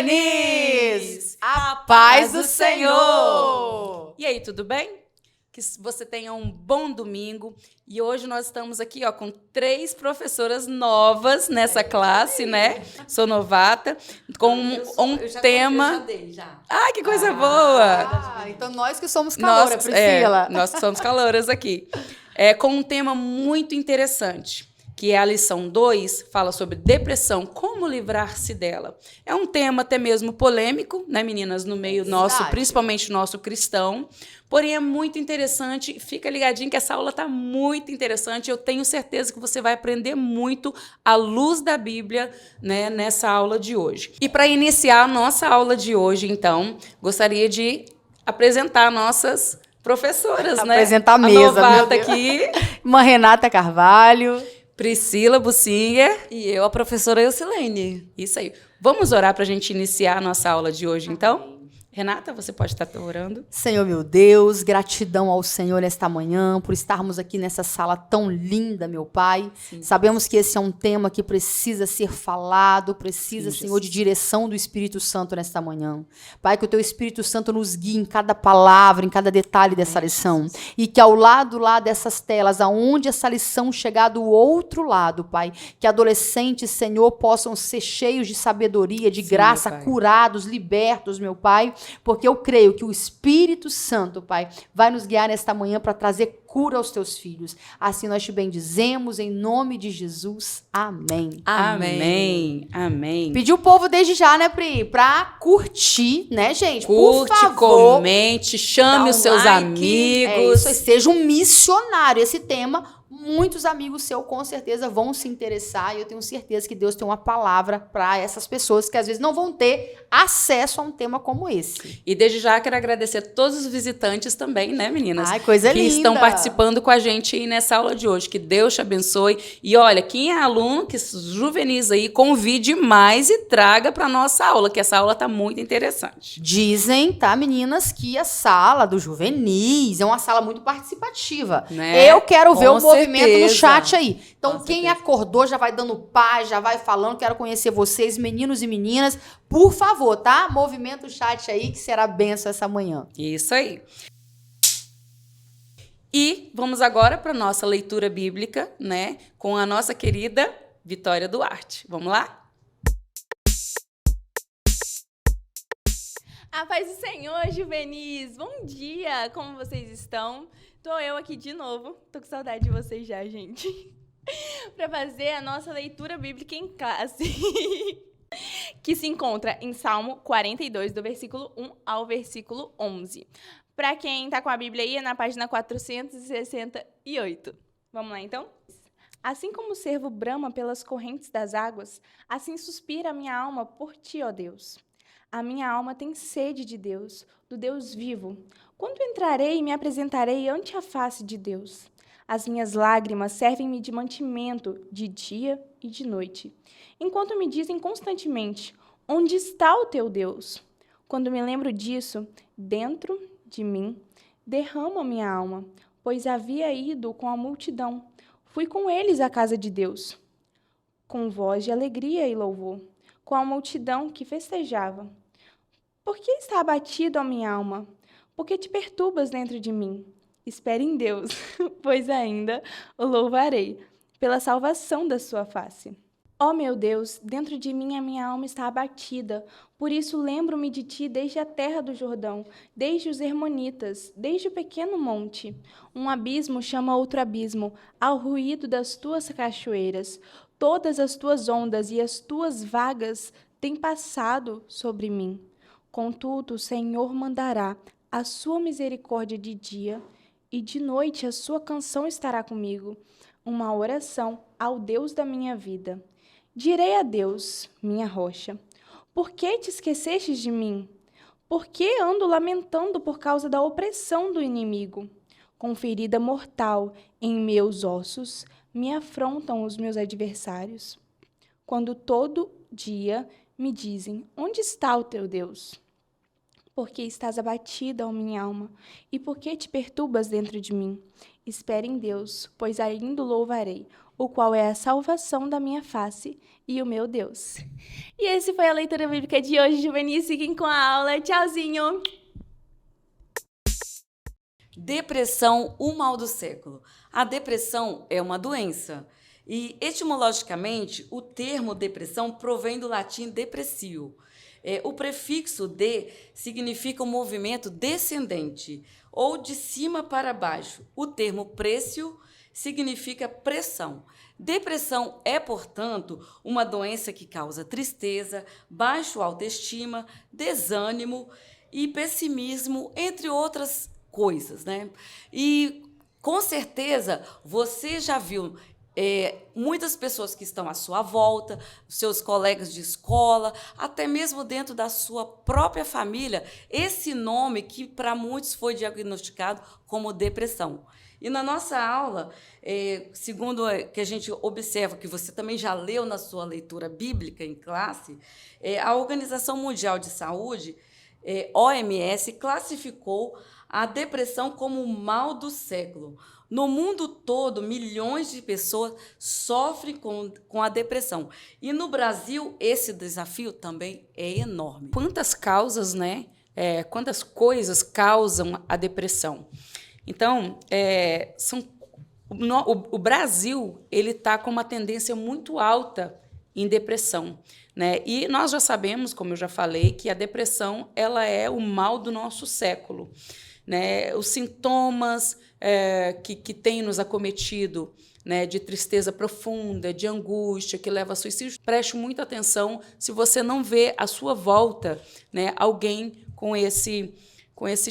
Juvenis! A paz do Senhor! E aí, tudo bem? Que você tenha um bom domingo. E hoje nós estamos aqui com 3 professoras novas nessa classe, né? Sou novata, com um tema... Eu já dei, já. Ah, que coisa boa! Então nós que somos caloura, Priscila. Nós que somos calouras aqui. Com um tema muito interessante, que é a lição 2, fala sobre depressão, como livrar-se dela. É um tema até mesmo polêmico, né, meninas, no meio nosso, principalmente nosso cristão, porém é muito interessante. Fica ligadinho que essa aula está muito interessante, eu tenho certeza que você vai aprender muito à luz da Bíblia, né, nessa aula de hoje. E para iniciar a nossa aula de hoje, então, gostaria de apresentar nossas professoras, né? Apresentar a mesa, novata aqui. Irmã Renata Carvalho. Priscila Bussinger. E eu, a professora Eucilene. Isso aí. Vamos orar para a gente iniciar a nossa aula de hoje, então? Renata, você pode estar orando? Senhor, meu Deus, gratidão ao Senhor esta manhã, por estarmos aqui nessa sala tão linda, meu Pai. Sim. Sabemos que esse é um tema que precisa ser falado, precisa, sim, Senhor, de direção do Espírito Santo nesta manhã. Pai, que o Teu Espírito Santo nos guie em cada palavra, em cada detalhe dessa lição. E que ao lado lá dessas telas, aonde essa lição chegar do outro lado, Pai, que adolescentes, Senhor, possam ser cheios de sabedoria, de graça, curados, libertos, meu Pai. Porque eu creio que o Espírito Santo, Pai, vai nos guiar nesta manhã para trazer cura aos teus filhos. Assim nós te bendizemos em nome de Jesus. Amém. Amém. Amém. Pedir o povo desde já, né, Pri? Pra curtir, né, gente? Curte, por favor, comente, chame os seus amigos. É isso aí, seja um missionário. Esse tema, muitos amigos seus com certeza vão se interessar e eu tenho certeza que Deus tem uma palavra para essas pessoas que às vezes não vão ter acesso a um tema como esse. E desde já quero agradecer a todos os visitantes também, né, meninas? Ai, coisa linda! Que estão participando com a gente aí nessa aula de hoje. Que Deus te abençoe. E olha, quem é aluno, que juvenis aí, convide mais e traga para nossa aula, que essa aula tá muito interessante. Dizem, tá, meninas, que a sala do juvenis é uma sala muito participativa. Né? Eu quero ver o movimento no chat aí. Então, Com quem certeza. acordou já vai dando paz, já vai falando. Quero conhecer vocês, meninos e meninas. Por favor, tá? Movimenta o chat aí, que será benção essa manhã. Isso aí. E vamos agora para a nossa leitura bíblica, né? Com a nossa querida Vitória Duarte. Vamos lá? A paz do Senhor, juvenis! Bom dia! Como vocês estão? Tô eu aqui de novo. Tô com saudade de vocês já, gente. Para fazer a nossa leitura bíblica em classe. Que se encontra em Salmo 42, do versículo 1 ao versículo 11. Para quem está com a Bíblia aí, é na página 468. Vamos lá, então? Assim como o cervo brama pelas correntes das águas, assim suspira a minha alma por ti, ó Deus. A minha alma tem sede de Deus, do Deus vivo. Quando entrarei e me apresentarei ante a face de Deus? As minhas lágrimas servem-me de mantimento de dia e de noite, enquanto me dizem constantemente, onde está o teu Deus? Quando me lembro disso, dentro de mim, derramo a minha alma, pois havia ido com a multidão. Fui com eles à casa de Deus, com voz de alegria e louvor, com a multidão que festejava. Por que está abatido a minha alma? Por que te perturbas dentro de mim? Espere em Deus, pois ainda o louvarei, pela salvação da sua face. Ó meu Deus, dentro de mim a minha alma está abatida, por isso lembro-me de ti desde a terra do Jordão, desde os Hermonitas, desde o pequeno monte. Um abismo chama outro abismo, ao ruído das tuas cachoeiras. Todas as tuas ondas e as tuas vagas têm passado sobre mim. Contudo, o Senhor mandará a sua misericórdia de dia, e de noite a sua canção estará comigo, uma oração ao Deus da minha vida. Direi a Deus, minha rocha, por que te esquecestes de mim? Por que ando lamentando por causa da opressão do inimigo? Com ferida mortal em meus ossos, me afrontam os meus adversários. Quando todo dia me dizem, onde está o teu Deus? Porque estás abatida, ó minha alma, e por que te perturbas dentro de mim? Espere em Deus, pois ainda o louvarei, o qual é a salvação da minha face e o meu Deus. E esse foi a leitura bíblica de hoje, juvenis. Fiquem com a aula. Tchauzinho! Depressão, o mal do século. A depressão é uma doença. E, etimologicamente, o termo depressão provém do latim depressio. O prefixo de significa um movimento descendente, ou de cima para baixo. O termo précio significa pressão. Depressão é, portanto, uma doença que causa tristeza, baixa autoestima, desânimo e pessimismo, entre outras coisas, né? E, com certeza, você já viu muitas pessoas que estão à sua volta, seus colegas de escola, até mesmo dentro da sua própria família, esse nome que para muitos foi diagnosticado como depressão. E na nossa aula, segundo que a gente observa, que você também já leu na sua leitura bíblica em classe, a Organização Mundial de Saúde, OMS, classificou a depressão como o mal do século. No mundo todo, milhões de pessoas sofrem com a depressão. E no Brasil, esse desafio também é enorme. Quantas causas, né? Quantas coisas causam a depressão? Então, o Brasil ele está com uma tendência muito alta em depressão, né? E nós já sabemos, como eu já falei, que a depressão ela é o mal do nosso século, né? Os sintomas que tem nos acometido, né, de tristeza profunda, de angústia, que leva a suicídio, preste muita atenção se você não vê à sua volta, né, alguém com esse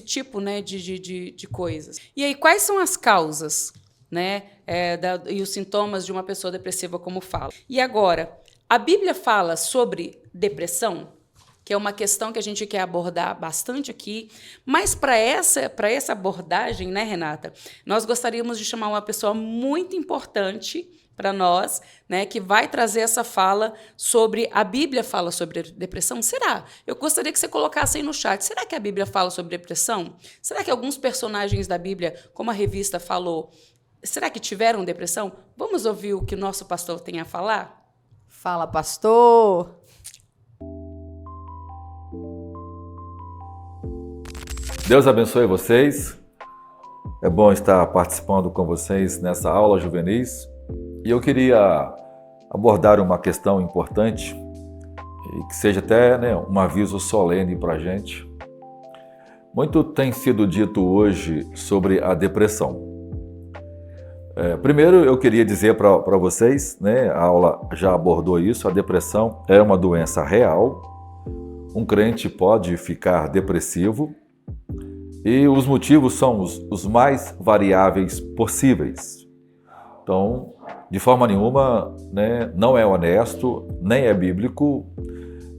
tipo, né, de coisas. E aí, quais são as causas, né, e os sintomas de uma pessoa depressiva, como fala? E agora, a Bíblia fala sobre depressão, que é uma questão que a gente quer abordar bastante aqui, mas para essa abordagem, né, Renata, nós gostaríamos de chamar uma pessoa muito importante para nós, né, que vai trazer essa fala sobre a Bíblia fala sobre depressão. Será? Eu gostaria que você colocasse aí no chat. Será que a Bíblia fala sobre depressão? Será que alguns personagens da Bíblia, como a revista falou, será que tiveram depressão? Vamos ouvir o que o nosso pastor tem a falar? Fala, pastor! Deus abençoe vocês. É bom estar participando com vocês nessa aula juvenis. E eu queria abordar uma questão importante e que seja até, né, um aviso solene para a gente. Muito tem sido dito hoje sobre a depressão. Primeiro, eu queria dizer para vocês, né, a aula já abordou isso, a depressão é uma doença real. Um crente pode ficar depressivo e os motivos são os mais variáveis possíveis. Então, de forma nenhuma, né, não é honesto, nem é bíblico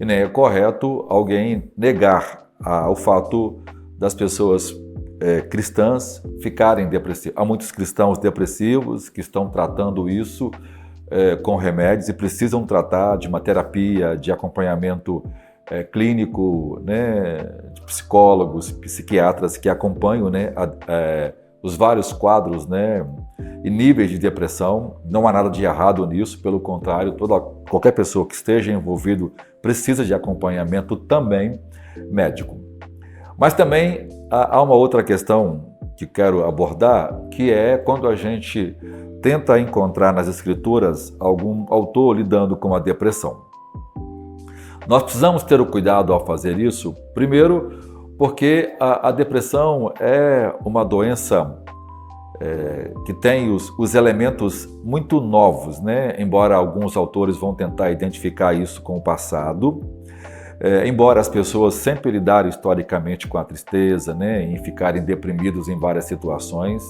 e nem é correto alguém negar o fato das pessoas cristãs ficarem depressivas. Há muitos cristãos depressivos que estão tratando isso com remédios e precisam tratar de uma terapia, de acompanhamento clínico, né, de psicólogos, psiquiatras que acompanham, né, os vários quadros, né, e níveis de depressão. Não há nada de errado nisso, pelo contrário, qualquer pessoa que esteja envolvido precisa de acompanhamento também médico. Mas também há uma outra questão que quero abordar, que é quando a gente tenta encontrar nas Escrituras algum autor lidando com a depressão. Nós precisamos ter o cuidado ao fazer isso, primeiro porque a depressão é uma doença que tem os elementos muito novos, né? Embora alguns autores vão tentar identificar isso com o passado, embora as pessoas sempre lidarem historicamente com a tristeza, né? Em ficarem deprimidos em várias situações,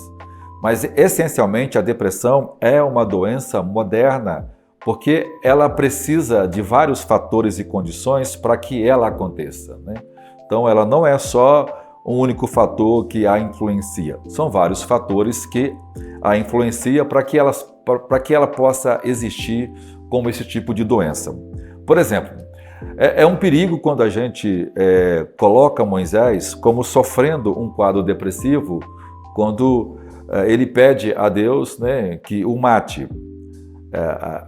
mas essencialmente a depressão é uma doença moderna, porque ela precisa de vários fatores e condições para que ela aconteça, né? Então ela não é só um único fator que a influencia, são vários fatores que a influenciam para que ela possa existir como esse tipo de doença. Por exemplo, É um perigo quando a gente coloca Moisés como sofrendo um quadro depressivo, quando ele pede a Deus, né, que o mate.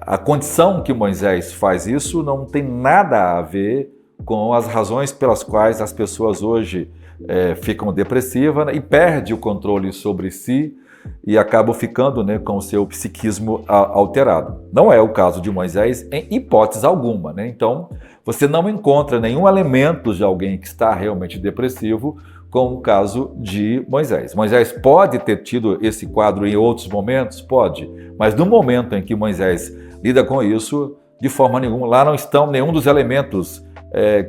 A condição que Moisés faz isso não tem nada a ver com as razões pelas quais as pessoas hoje ficam depressivas, né, e perdem o controle sobre si e acabam ficando, né, com o seu psiquismo alterado. Não é o caso de Moisés em hipótese alguma, né? Então, você não encontra nenhum elemento de alguém que está realmente depressivo com o caso de Moisés. Moisés pode ter tido esse quadro em outros momentos? Pode, mas no momento em que Moisés lida com isso, de forma nenhuma, lá não estão nenhum dos elementos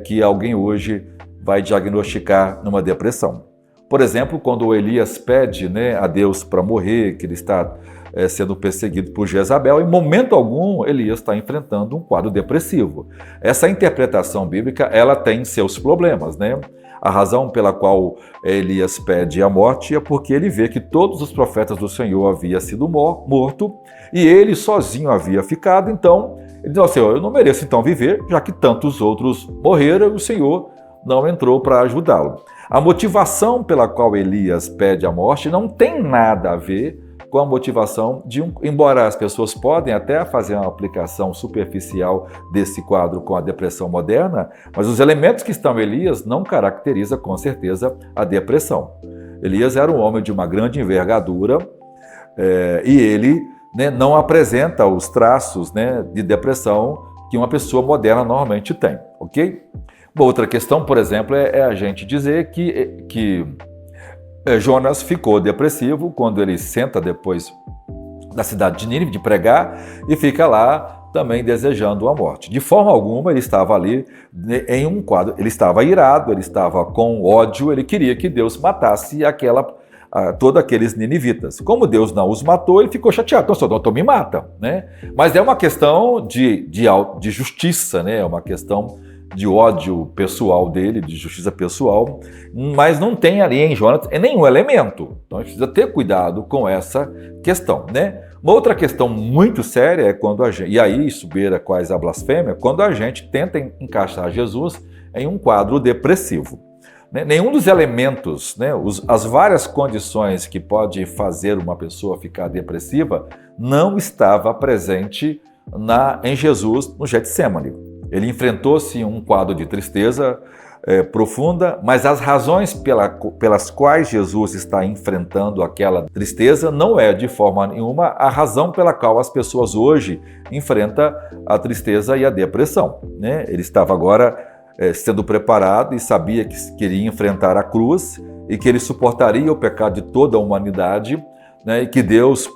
que alguém hoje vai diagnosticar numa depressão. Por exemplo, quando Elias pede, né, a Deus para morrer, que ele está sendo perseguido por Jezabel, em momento algum Elias está enfrentando um quadro depressivo. Essa interpretação bíblica, ela tem seus problemas, né? A razão pela qual Elias pede a morte é porque ele vê que todos os profetas do Senhor haviam sido mortos e ele sozinho havia ficado, então ele diz, Senhor, eu não mereço então viver, já que tantos outros morreram, o Senhor não entrou para ajudá-lo. A motivação pela qual Elias pede a morte não tem nada a ver com a motivação embora as pessoas podem até fazer uma aplicação superficial desse quadro com a depressão moderna, mas os elementos que estão em Elias não caracterizam com certeza a depressão. Elias era um homem de uma grande envergadura e ele, né, não apresenta os traços, né, de depressão que uma pessoa moderna normalmente tem, ok? Outra questão, por exemplo, é a gente dizer que Jonas ficou depressivo quando ele senta depois da cidade de Nínive de pregar e fica lá também desejando a morte. De forma alguma ele estava ali em um quadro, ele estava irado, ele estava com ódio, ele queria que Deus matasse todos aqueles ninivitas. Como Deus não os matou, ele ficou chateado. Então me mata, né? Mas é uma questão de justiça, né? É uma questão de ódio pessoal dele, de justiça pessoal, mas não tem ali em Jonas nenhum elemento. Então a gente precisa ter cuidado com essa questão, né? Uma outra questão muito séria é quando a gente, e aí isso beira quase a blasfêmia, quando a gente tenta encaixar Jesus em um quadro depressivo. Nenhum dos elementos, né, as várias condições que pode fazer uma pessoa ficar depressiva não estava presente em Jesus no Getsemane. Ele enfrentou-se um quadro de tristeza profunda, mas as razões pelas quais Jesus está enfrentando aquela tristeza não é de forma nenhuma a razão pela qual as pessoas hoje enfrentam a tristeza e a depressão, né? Ele estava agora sendo preparado e sabia que queria enfrentar a cruz e que ele suportaria o pecado de toda a humanidade, né? E que Deus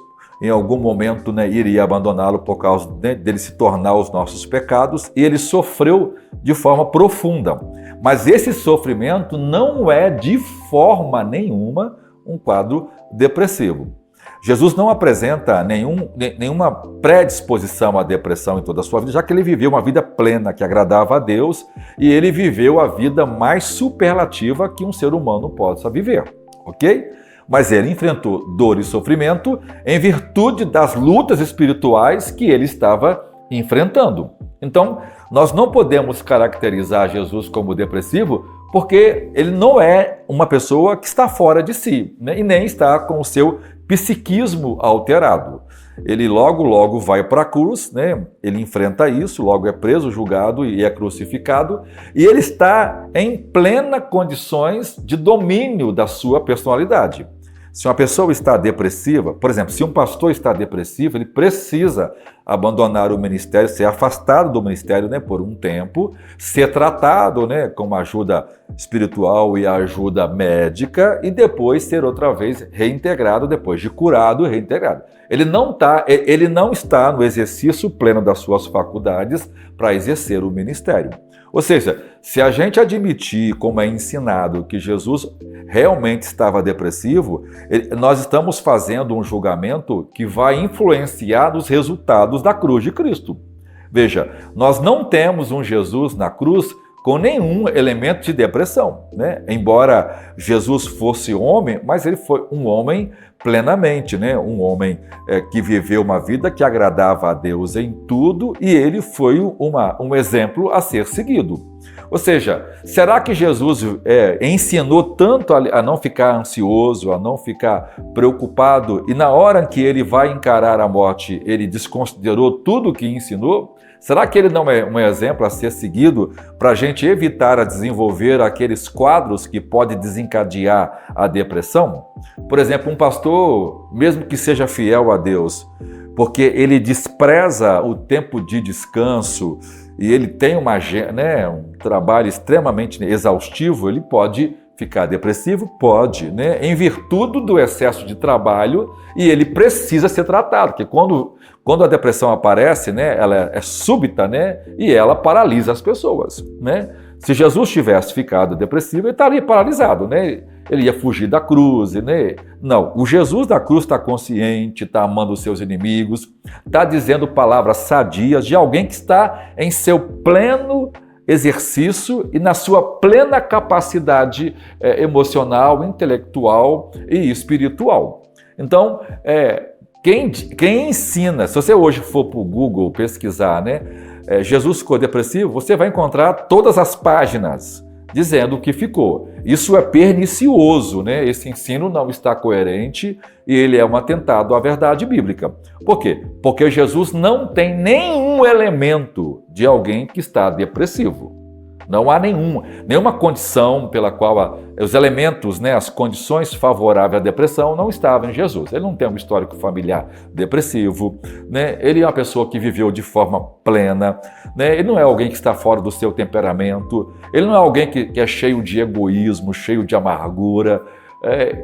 em algum momento, né, iria abandoná-lo por causa dele se tornar os nossos pecados, e ele sofreu de forma profunda. Mas esse sofrimento não é de forma nenhuma um quadro depressivo. Jesus não apresenta nenhuma predisposição à depressão em toda a sua vida, já que ele viveu uma vida plena que agradava a Deus e ele viveu a vida mais superlativa que um ser humano possa viver, ok? Mas ele enfrentou dor e sofrimento em virtude das lutas espirituais que ele estava enfrentando. Então, nós não podemos caracterizar Jesus como depressivo porque ele não é uma pessoa que está fora de si, né? E nem está com o seu psiquismo alterado. Ele logo vai para a cruz, né? Ele enfrenta isso, logo é preso, julgado e é crucificado, e ele está em plena condições de domínio da sua personalidade. Se uma pessoa está depressiva, por exemplo, se um pastor está depressivo, ele precisa abandonar o ministério, ser afastado do ministério, né, por um tempo, ser tratado, né, com ajuda espiritual e ajuda médica e depois ser outra vez reintegrado, depois de curado e reintegrado. Ele não está no exercício pleno das suas faculdades para exercer o ministério. Ou seja, se a gente admitir, como é ensinado, que Jesus realmente estava depressivo, nós estamos fazendo um julgamento que vai influenciar os resultados da cruz de Cristo. Veja, nós não temos um Jesus na cruz com nenhum elemento de depressão, né? Embora Jesus fosse homem, mas ele foi um homem plenamente, né? Um homem que viveu uma vida que agradava a Deus em tudo, e ele foi um exemplo a ser seguido. Ou seja, será que Jesus ensinou tanto a não ficar ansioso, a não ficar preocupado, e na hora que ele vai encarar a morte, ele desconsiderou tudo o que ensinou? Será que ele não é um exemplo a ser seguido para a gente evitar a desenvolver aqueles quadros que podem desencadear a depressão? Por exemplo, um pastor, mesmo que seja fiel a Deus, porque ele despreza o tempo de descanso e ele tem um trabalho extremamente exaustivo, ele pode ficar depressivo? Pode, né? Em virtude do excesso de trabalho, e ele precisa ser tratado, porque quando a depressão aparece, né, ela é súbita, né, e ela paralisa as pessoas, né? Se Jesus tivesse ficado depressivo, ele estaria paralisado, né? Ele ia fugir da cruz, né? Não, o Jesus da cruz está consciente, está amando os seus inimigos, está dizendo palavras sadias de alguém que está em seu pleno exercício e na sua plena capacidade emocional, intelectual e espiritual. Então, quem ensina, se você hoje for para o Google pesquisar, né, Jesus ficou depressivo, você vai encontrar todas as páginas dizendo que ficou. Isso é pernicioso, né? Esse ensino não está coerente e ele é um atentado à verdade bíblica. Por quê? Porque Jesus não tem nenhum elemento de alguém que está depressivo. Não há nenhuma condição pela qual os elementos, né, as condições favoráveis à depressão não estavam em Jesus. Ele não tem um histórico familiar depressivo, né? Ele é uma pessoa que viveu de forma plena, né? Ele não é alguém que está fora do seu temperamento, ele não é alguém que é cheio de egoísmo, cheio de amargura.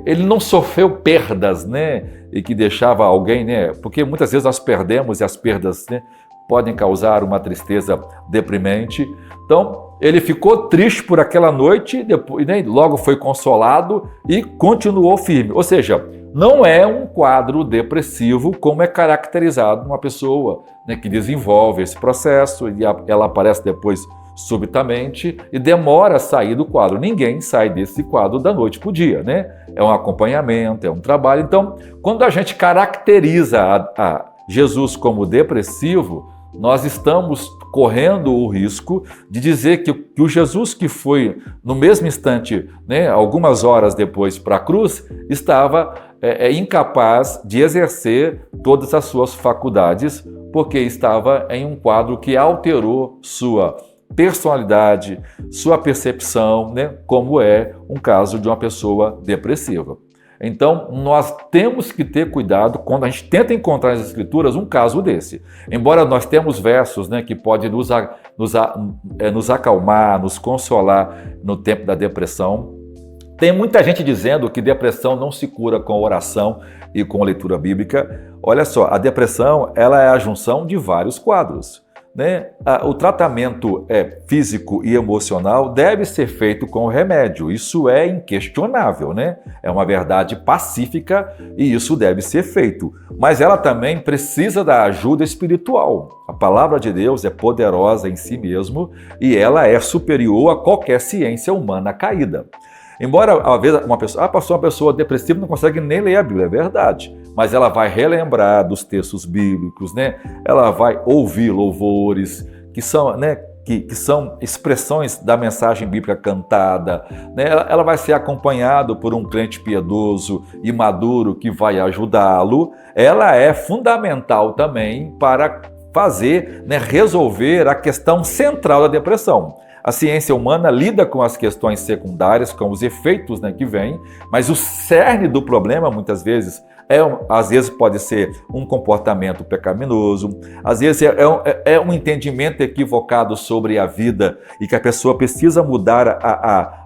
Ele não sofreu perdas, né? E que deixava alguém, né? Porque muitas vezes nós perdemos e as perdas, né, podem causar uma tristeza deprimente. Então, ele ficou triste por aquela noite, depois, né, logo foi consolado e continuou firme. Ou seja, não é um quadro depressivo como é caracterizado uma pessoa, né, que desenvolve esse processo e ela aparece depois subitamente e demora a sair do quadro. Ninguém sai desse quadro da noite para o dia, né? É um acompanhamento, é um trabalho. Então, quando a gente caracteriza a Jesus como depressivo, nós estamos correndo o risco de dizer que o Jesus que foi no mesmo instante, né, algumas horas depois para a cruz, estava incapaz de exercer todas as suas faculdades, porque estava em um quadro que alterou sua personalidade, sua percepção, né, como é um caso de uma pessoa depressiva. Então, nós temos que ter cuidado quando a gente tenta encontrar nas Escrituras um caso desse. Embora nós temos versos, né, que podem nos acalmar, nos consolar no tempo da depressão, tem muita gente dizendo que depressão não se cura com oração e com leitura bíblica. Olha só, a depressão ela é a junção de vários quadros, né? O tratamento físico e emocional deve ser feito com remédio, isso é inquestionável, né? É uma verdade pacífica e isso deve ser feito, mas ela também precisa da ajuda espiritual. A palavra de Deus é poderosa em si mesmo e ela é superior a qualquer ciência humana caída. Embora, às vezes, uma pessoa depressiva não consegue nem ler a Bíblia, é verdade, mas ela vai relembrar dos textos bíblicos, né? Ela vai ouvir louvores que são, né, que são expressões da mensagem bíblica cantada, né? Ela vai ser acompanhado por um crente piedoso e maduro que vai ajudá-lo. Ela é fundamental também para fazer, né, resolver a questão central da depressão. A ciência humana lida com as questões secundárias, com os efeitos, né, que vêm, mas o cerne do problema, muitas vezes, às vezes pode ser um comportamento pecaminoso, às vezes é um entendimento equivocado sobre a vida e que a pessoa precisa mudar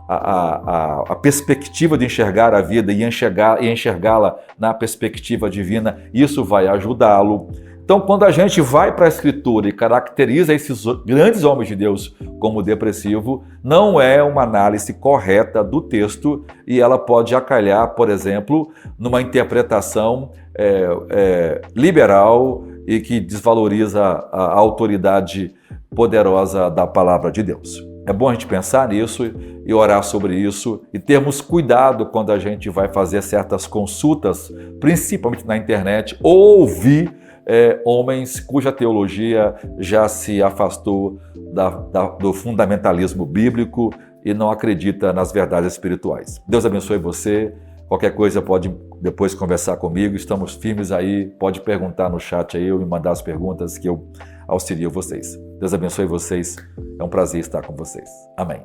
a perspectiva de enxergar a vida e enxergá-la na perspectiva divina. Isso vai ajudá-lo. Então, quando a gente vai para a Escritura e caracteriza esses grandes homens de Deus como depressivo, não é uma análise correta do texto e ela pode acalhar, por exemplo, numa interpretação liberal e que desvaloriza a autoridade poderosa da palavra de Deus. É bom a gente pensar nisso e orar sobre isso e termos cuidado quando a gente vai fazer certas consultas, principalmente na internet, ou ouvir homens cuja teologia já se afastou do fundamentalismo bíblico e não acredita nas verdades espirituais. Deus abençoe você. Qualquer coisa pode depois conversar comigo. Estamos firmes aí. Pode perguntar no chat aí ou me mandar as perguntas que eu auxilio vocês. Deus abençoe vocês. É um prazer estar com vocês. Amém.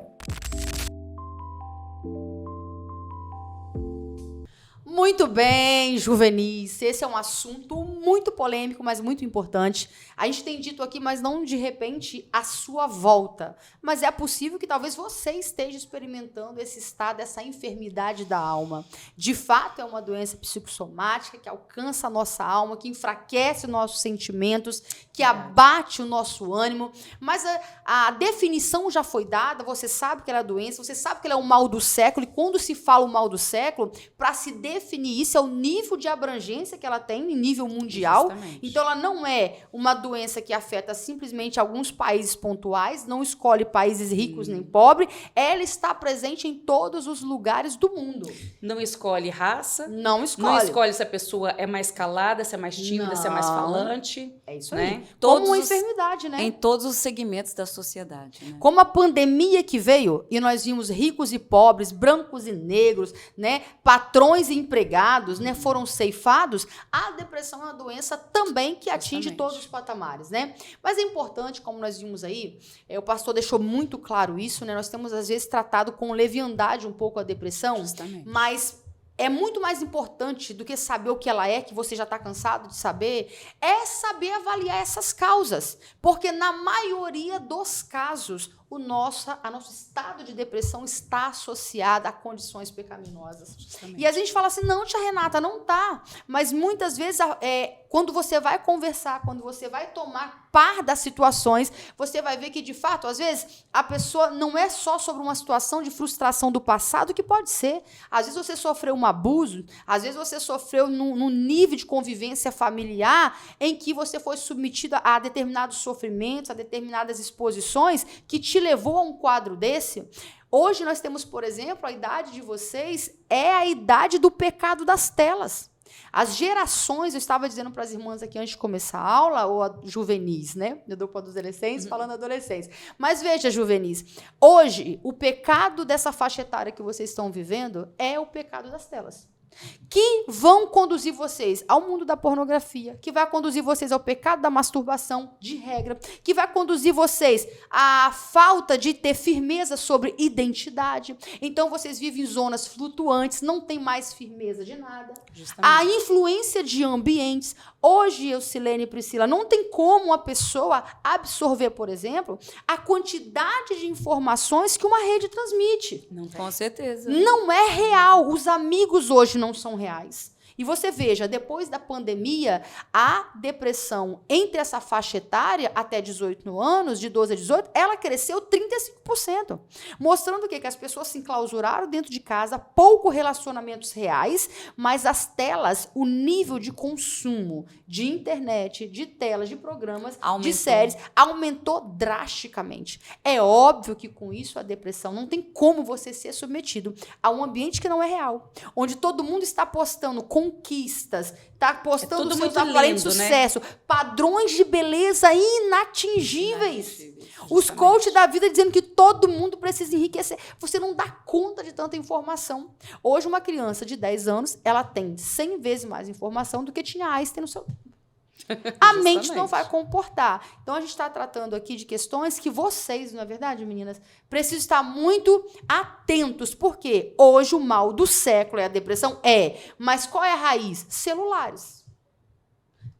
Muito bem, Juvenis. Esse é um assunto muito polêmico, mas muito importante. A gente tem dito aqui, mas não de repente a sua volta. Mas é possível que talvez você esteja experimentando esse estado, essa enfermidade da alma. De fato, é uma doença psicossomática que alcança a nossa alma, que enfraquece os nossos sentimentos, que abate o nosso ânimo. Mas a definição já foi dada, você sabe que ela é doença, você sabe que ela é o mal do século, e quando se fala o mal do século, para se definir isso, é o nível de abrangência que ela tem em nível mundial. Justamente. Então, ela não é uma doença que afeta simplesmente alguns países pontuais, não escolhe países ricos nem pobres, ela está presente em todos os lugares do mundo. Não escolhe raça. Não escolhe. Não escolhe se a pessoa é mais calada, se é mais tímida, se é mais Não. falante. É isso né? aí. Todos Como uma os- enfermidade, né? Em todos os segmentos da sociedade. Né? Como a pandemia que veio, e nós vimos ricos e pobres, brancos e negros, né, patrões e empregados, né, foram ceifados, a depressão é uma doença também que atinge Justamente. todos os patamares, né? Mas é importante, como nós vimos aí, o pastor deixou muito claro isso, né? Nós temos, às vezes, tratado com leviandade um pouco a depressão, Justamente. mas é muito mais importante do que saber o que ela é, que você já está cansado de saber, é saber avaliar essas causas. Porque na maioria dos casos, o nosso estado de depressão está associado a condições pecaminosas. Justamente. E a gente fala assim, não, tia Renata, não tá. Mas muitas vezes, quando você vai conversar, quando você vai tomar par das situações, você vai ver que, de fato, às vezes, a pessoa não é só sobre uma situação de frustração do passado, que pode ser. Às vezes você sofreu um abuso, às vezes você sofreu num nível de convivência familiar em que você foi submetido a determinados sofrimentos, a determinadas exposições que te levou a um quadro desse. Hoje nós temos, por exemplo, a idade de vocês é a idade do pecado das telas. As gerações, eu estava dizendo para as irmãs aqui antes de começar a aula, ou a juvenis, né? Eu dou para adolescentes, falando adolescentes. Mas veja, juvenis, hoje o pecado dessa faixa etária que vocês estão vivendo é o pecado das telas. Que vão conduzir vocês ao mundo da pornografia, que vai conduzir vocês ao pecado da masturbação, de regra, que vai conduzir vocês à falta de ter firmeza sobre identidade. Então, vocês vivem em zonas flutuantes, não tem mais firmeza de nada. Justamente. A influência de ambientes. Hoje, Eucilene e Priscila, não tem como uma pessoa absorver, por exemplo, a quantidade de informações que uma rede transmite. Não tem. Com certeza. Não é real. Os amigos hoje não são reais. E você veja, depois da pandemia, a depressão entre essa faixa etária até 18 anos, de 12 a 18, ela cresceu 35%. Mostrando o quê? Que as pessoas se enclausuraram dentro de casa, pouco relacionamentos reais, mas as telas, o nível de consumo de internet, de telas, de programas, Aumentou. de séries, aumentou drasticamente. É óbvio que com isso a depressão não tem como você ser submetido a um ambiente que não é real, onde todo mundo está postando conquistas, está postando tudo seus muito aparentes lindo, né? sucesso, padrões de beleza inatingíveis. Os Justamente. coaches da vida dizendo que todo mundo precisa enriquecer. Você não dá conta de tanta informação. Hoje, uma criança de 10 anos, ela tem 100 vezes mais informação do que tinha Einstein no seu tempo. A mente não Justamente. vai comportar. Então, a gente está tratando aqui de questões que vocês, não é verdade, meninas, precisam estar muito atentos. Porque hoje o mal do século é a depressão? É. Mas qual é a raiz? Celulares.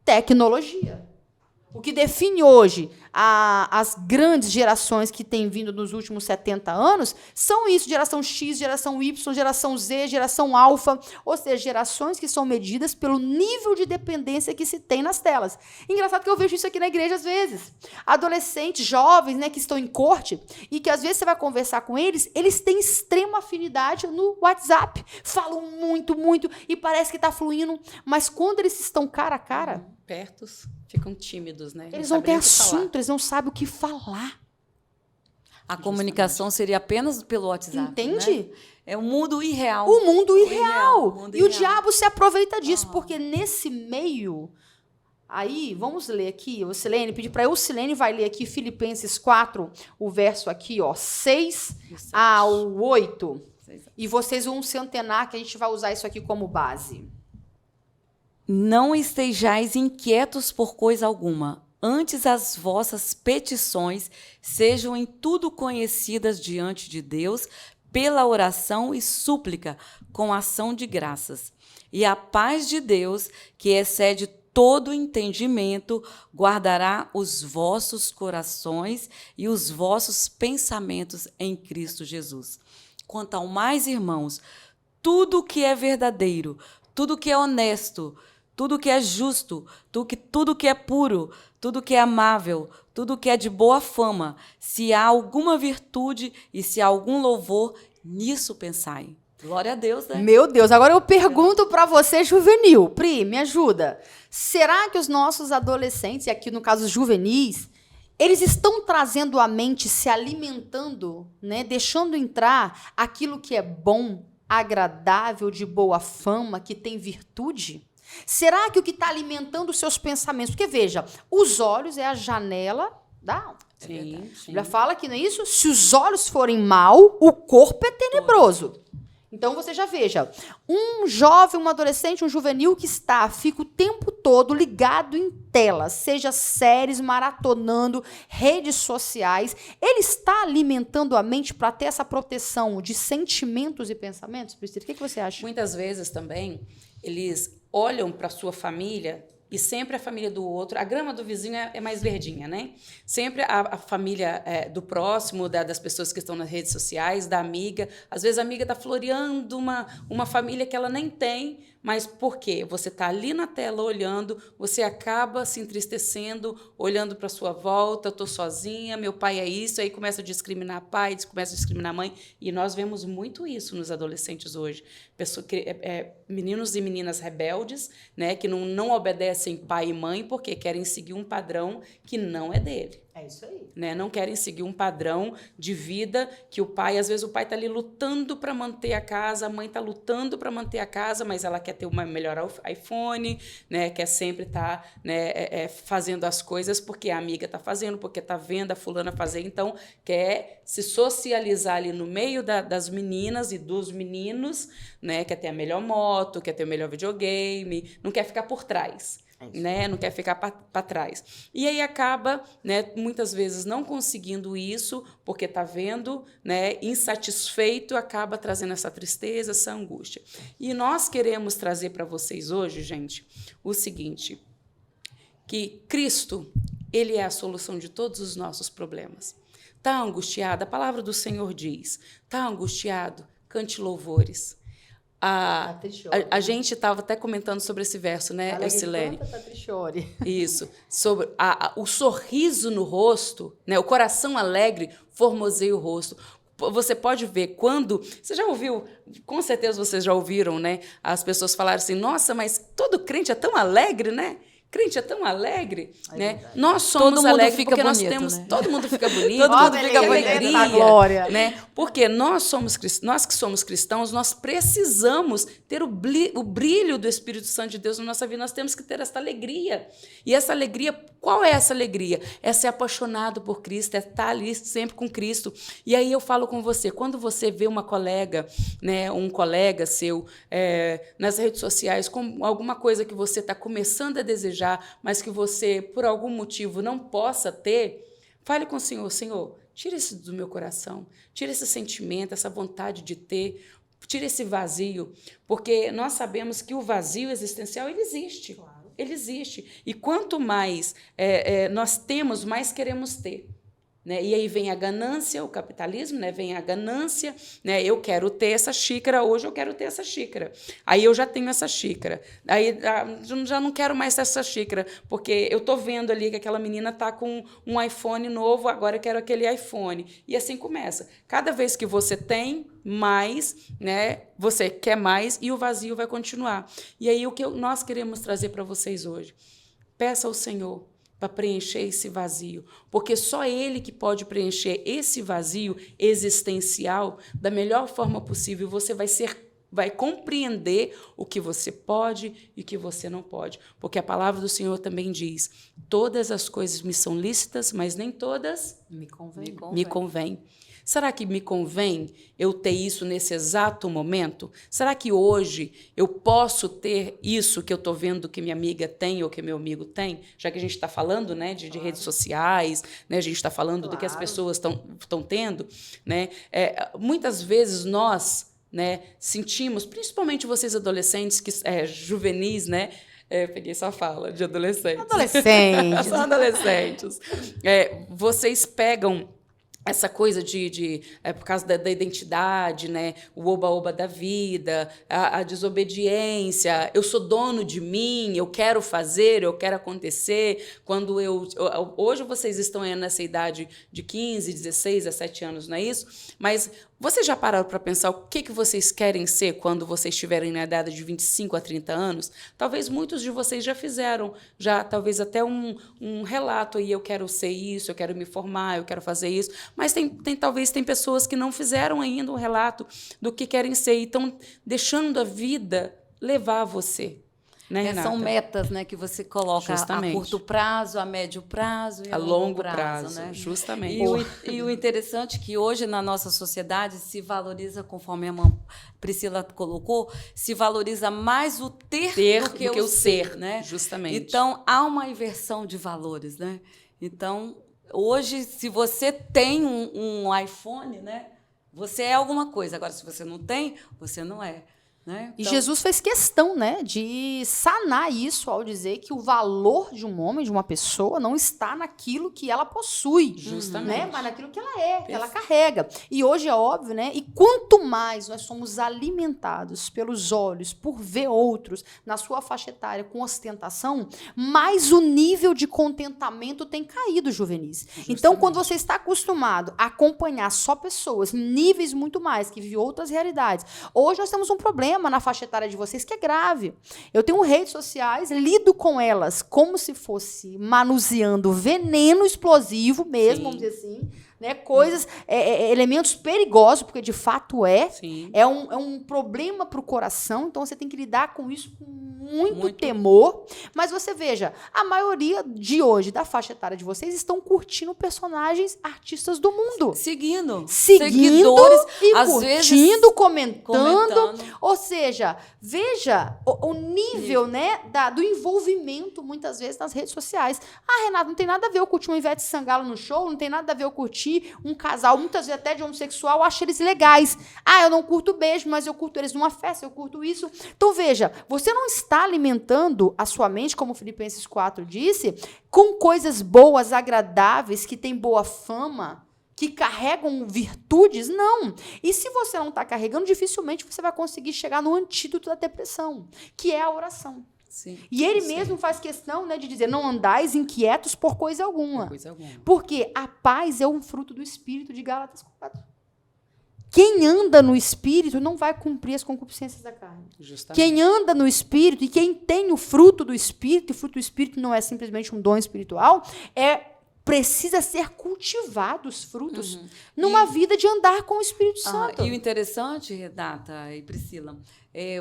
Tecnologia. O que define hoje as grandes gerações que têm vindo nos últimos 70 anos são isso, geração X, geração Y, geração Z, geração alfa, ou seja, gerações que são medidas pelo nível de dependência que se tem nas telas. Engraçado que eu vejo isso aqui na igreja às vezes. Adolescentes, jovens, né, que estão em corte e que às vezes você vai conversar com eles, eles têm extrema afinidade no WhatsApp, falam muito, muito e parece que está fluindo, mas quando eles estão cara a cara, Pertos, ficam tímidos, né? eles não sabem têm nem o que falar. assunto, eles não sabem o que falar. A comunicação seria apenas pelo WhatsApp. Entende? Né? É um mundo irreal. O mundo irreal. O mundo E o irreal. diabo se aproveita disso, porque nesse meio... Aí, vamos ler aqui, o Silene, pedir para o Silene vai ler aqui Filipenses 4, o verso aqui, ó, 6 ao 8. E vocês vão se antenar que a gente vai usar isso aqui como base. Não estejais inquietos por coisa alguma. Antes as vossas petições sejam em tudo conhecidas diante de Deus pela oração e súplica com ação de graças. E a paz de Deus, que excede todo entendimento, guardará os vossos corações e os vossos pensamentos em Cristo Jesus. Quanto ao mais, irmãos, tudo que é verdadeiro, tudo que é honesto, tudo que é justo, tudo que é puro, tudo que é amável, tudo que é de boa fama, se há alguma virtude e se há algum louvor, nisso pensai. Glória a Deus, né? Meu Deus, agora eu pergunto para você, juvenil. Pri, me ajuda. Será que os nossos adolescentes, e aqui no caso os juvenis, eles estão trazendo à mente, se alimentando, né, deixando entrar aquilo que é bom, agradável, de boa fama, que tem virtude? Será que o que está alimentando os seus pensamentos? Porque, veja, os olhos é a janela da alma. Sim, A sim. Bíblia fala que, não é isso? Se os olhos forem mal, o corpo é tenebroso. Então, você já veja, um jovem, um adolescente, um juvenil que fica o tempo todo ligado em telas, seja séries, maratonando, redes sociais, ele está alimentando a mente para ter essa proteção de sentimentos e pensamentos? Priscila, o que você acha? Muitas vezes também eles olham para sua família e sempre a família do outro, a grama do vizinho é mais verdinha, né? Sempre a família do próximo, das pessoas que estão nas redes sociais, da amiga. Às vezes a amiga está floreando uma família que ela nem tem, mas por quê? Você está ali na tela olhando, você acaba se entristecendo, olhando para a sua volta, eu estou sozinha, meu pai é isso, aí começa a discriminar pai, começa a discriminar mãe, e nós vemos muito isso nos adolescentes hoje. Meninos e meninas rebeldes, né, que não obedecem pai e mãe porque querem seguir um padrão que não é dele. É isso aí. Né? Não querem seguir um padrão de vida que às vezes o pai está ali lutando para manter a casa, a mãe está lutando para manter a casa, mas ela quer ter uma melhor iPhone, né? Quer sempre estar fazendo as coisas porque a amiga está fazendo, porque está vendo a fulana fazer, então quer se socializar ali no meio das meninas e dos meninos, né? Quer ter a melhor moto, quer ter o melhor videogame, não quer ficar por trás. Né? Não quer ficar para trás. E aí acaba, né, muitas vezes não conseguindo isso, porque está vendo, né, insatisfeito, acaba trazendo essa tristeza, essa angústia. E nós queremos trazer para vocês hoje, gente, o seguinte, que Cristo, ele é a solução de todos os nossos problemas. Está angustiado? A palavra do Senhor diz, está angustiado? Cante louvores. A gente estava até comentando sobre esse verso, né, Silene? Isso. Sobre o sorriso no rosto, né, o coração alegre formoseia o rosto. Você pode ver quando... Você já ouviu, com certeza vocês já ouviram, né, as pessoas falarem assim, nossa, mas todo crente é tão alegre, né? Crente é tão alegre, né? Nós somos alegres porque nós temos... Né? Todo mundo fica bonito. Todo mundo fica bonito. Alegria, glória. né? Porque nós que somos cristãos, nós precisamos ter o brilho do Espírito Santo de Deus na nossa vida. Nós temos que ter essa alegria. E essa alegria, qual é essa alegria? É ser apaixonado por Cristo, é estar ali sempre com Cristo. E aí eu falo com você, quando você vê uma colega, né, um colega seu nas redes sociais com alguma coisa que você está começando a desejar, mas que você, por algum motivo, não possa ter, fale com o Senhor, Senhor, tira isso do meu coração, tira esse sentimento, essa vontade de ter, tira esse vazio, porque nós sabemos que o vazio existencial, ele existe. Claro. Ele existe. E quanto mais nós temos, mais queremos ter. Né? E aí vem a ganância, o capitalismo, né? Vem a ganância, né? Eu quero ter essa xícara, hoje eu quero ter essa xícara. Aí eu já tenho essa xícara. Aí já não quero mais essa xícara, porque eu estou vendo ali que aquela menina está com um iPhone novo, agora eu quero aquele iPhone. E assim começa. Cada vez que você tem mais, né? Você quer mais e o vazio vai continuar. E aí o que nós queremos trazer para vocês hoje? Peça ao Senhor. para preencher esse vazio, porque só Ele que pode preencher esse vazio existencial da melhor forma possível. Você vai compreender o que você pode e o que você não pode, porque a palavra do Senhor também diz: todas as coisas me são lícitas, mas nem todas me convém. Será que me convém eu ter isso nesse exato momento? Será que hoje eu posso ter isso que eu estou vendo que minha amiga tem ou que meu amigo tem? Já que a gente está falando, né, de redes sociais, né, a gente está falando do que as pessoas estão tendo, né? Muitas vezes nós, né, sentimos, principalmente vocês adolescentes, juvenis, né? Peguei sua fala de adolescentes. Adolescentes. São adolescentes. Vocês pegam essa coisa por causa da identidade, né? O oba-oba da vida, a desobediência, eu sou dono de mim, eu quero fazer, eu quero acontecer. Hoje vocês estão nessa idade de 15, 16, 17 anos, não é isso? Mas vocês já pararam para pensar o que vocês querem ser quando vocês estiverem na idade de 25 a 30 anos? Talvez muitos de vocês já fizeram, talvez até um relato aí: eu quero ser isso, eu quero me formar, eu quero fazer isso. Mas talvez tem pessoas que não fizeram ainda um relato do que querem ser e estão deixando a vida levar você. Né, Renata? São metas, né, que você coloca justamente. A curto prazo, a médio prazo e a longo prazo, né? Justamente. E o interessante é que hoje na nossa sociedade se valoriza, conforme a irmã Priscila colocou, se valoriza mais o ter do que o ser, né? Justamente. Então, há uma inversão de valores, né? Então, hoje, se você tem um iPhone, né, você é alguma coisa. Agora, se você não tem, você não é. Né? E Jesus fez questão, né, de sanar isso ao dizer que o valor de um homem, de uma pessoa, não está naquilo que ela possui, justamente, né, mas naquilo que ela é, que ela carrega. E hoje é óbvio, né, e quanto mais nós somos alimentados pelos olhos, por ver outros na sua faixa etária com ostentação, mais o nível de contentamento tem caído, juvenis. Justamente. Então, quando você está acostumado a acompanhar só pessoas em níveis muito mais, que vivem outras realidades, hoje nós temos um problema na faixa etária de vocês que é grave. Eu tenho redes sociais, lido com elas como se fosse manuseando veneno explosivo mesmo, vamos dizer assim, né? Coisas, elementos perigosos, porque de fato é um problema para o coração, então você tem que lidar com isso com muito temor. Mas você veja, a maioria de hoje, da faixa etária de vocês, estão curtindo personagens artistas do mundo. Seguindo. Seguidores, e às curtindo, vezes, comentando. Ou seja, veja o nível, né, do envolvimento, muitas vezes, nas redes sociais. Ah, Renato, não tem nada a ver eu curtir uma Ivete Sangalo no show, não tem nada a ver eu curtir um casal, muitas vezes até de homossexual, eu acho eles legais. Ah, eu não curto beijo, mas eu curto eles numa festa, eu curto isso. Então, veja, você não está alimentando a sua mente, como Filipenses 4 disse, com coisas boas, agradáveis, que têm boa fama, que carregam virtudes, não. E se você não está carregando, dificilmente você vai conseguir chegar no antídoto da depressão, que é a oração. Sim, e ele mesmo faz questão, né, de dizer: não andais inquietos por coisa alguma. Alguma. Porque a paz é um fruto do Espírito, de Gálatas 4. Quem anda no Espírito não vai cumprir as concupiscências da carne. Justamente. Quem anda no Espírito e quem tem o fruto do Espírito, e o fruto do Espírito não é simplesmente um dom espiritual, precisa ser cultivado os frutos numa vida de andar com o Espírito Santo. E o interessante, Renata e Priscila,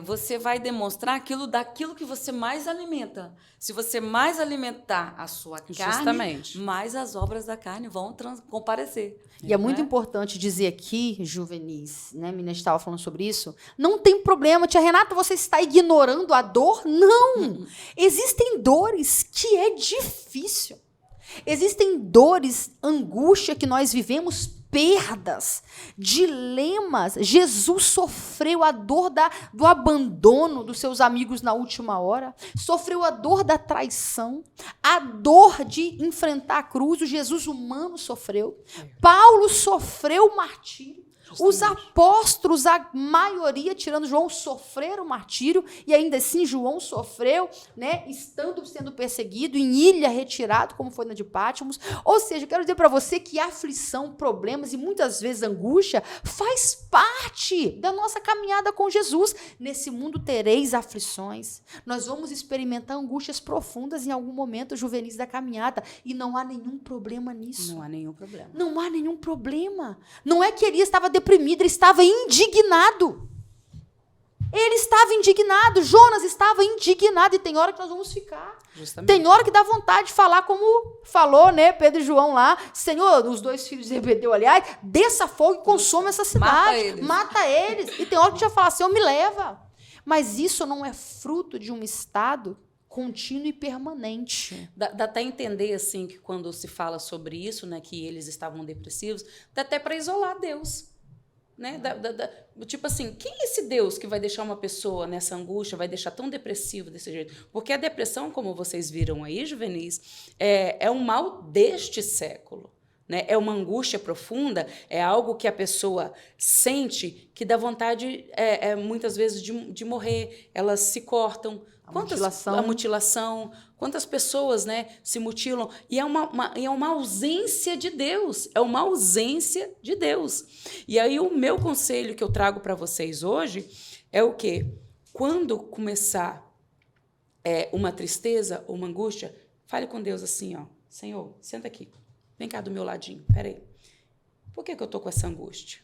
você vai demonstrar daquilo que você mais alimenta. Se você mais alimentar a sua carne, mais as obras da carne vão comparecer. E é muito importante dizer aqui, juvenis, né? A menina estava falando sobre isso. Não tem problema, tia Renata, você está ignorando a dor? Não! Existem dores que é difícil. Existem dores, angústia que nós vivemos, perdas, dilemas. Jesus sofreu a dor do abandono dos seus amigos na última hora, sofreu a dor da traição, a dor de enfrentar a cruz. O Jesus humano sofreu. Paulo sofreu o martírio. Os apóstolos, a maioria, tirando João, sofreram martírio, e ainda assim João sofreu, né, estando sendo perseguido, em ilha retirado, como foi na de Patmos. Ou seja, eu quero dizer para você que aflição, problemas e muitas vezes angústia faz parte da nossa caminhada com Jesus. Nesse mundo tereis aflições. Nós vamos experimentar angústias profundas em algum momento juvenis da caminhada, e não há nenhum problema nisso. Não há nenhum problema. Não há nenhum problema. Não é que Elias estava deprimido, ele estava indignado. Ele estava indignado, Jonas estava indignado, e tem hora que nós vamos ficar. Justamente. Tem hora que dá vontade de falar como falou, né, Pedro e João lá: Senhor, os 2 filhos de Zebedeu, aliás, desça fogo e consome essa cidade. Mata eles. E tem hora que já fala: Senhor, me leva. Mas isso não é fruto de um estado contínuo e permanente. Dá até entender, assim, que quando se fala sobre isso, né, que eles estavam depressivos, dá até para isolar Deus. Né? Tipo assim, quem é esse Deus que vai deixar uma pessoa nessa angústia, vai deixar tão depressivo desse jeito? Porque a depressão, como vocês viram aí, juvenis, é um mal deste século. Né? É uma angústia profunda, é algo que a pessoa sente que dá vontade, muitas vezes, de morrer. Elas se cortam. A mutilação. Quantas pessoas, né, se mutilam? E é uma ausência de Deus. É uma ausência de Deus. E aí o meu conselho que eu trago para vocês hoje é o quê? Quando começar uma tristeza ou uma angústia, fale com Deus assim, ó: Senhor, senta aqui. Vem cá do meu ladinho. Peraí. Por que eu estou com essa angústia?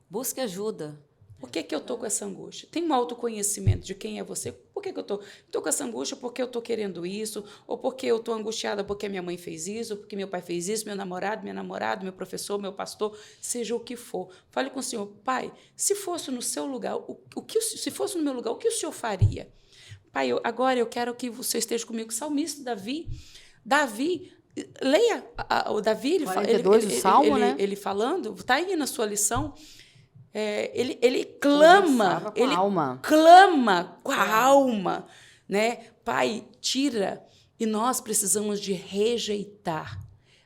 Busque ajuda. Por que eu estou com essa angústia? Tem um autoconhecimento de quem é você. Por que eu estou? Estou com essa angústia porque eu estou querendo isso, ou porque eu estou angustiada porque minha mãe fez isso, ou porque meu pai fez isso, meu namorado, minha namorada, meu professor, meu pastor, seja o que for. Fale com o Senhor: Pai, se fosse no seu lugar, se fosse no meu lugar, o que o Senhor faria? Pai, agora eu quero que você esteja comigo. Salmista Davi, leia o Davi, ele falando, está aí na sua lição. Ele clama, clama com a alma, né? Pai, tira. E nós precisamos de rejeitar,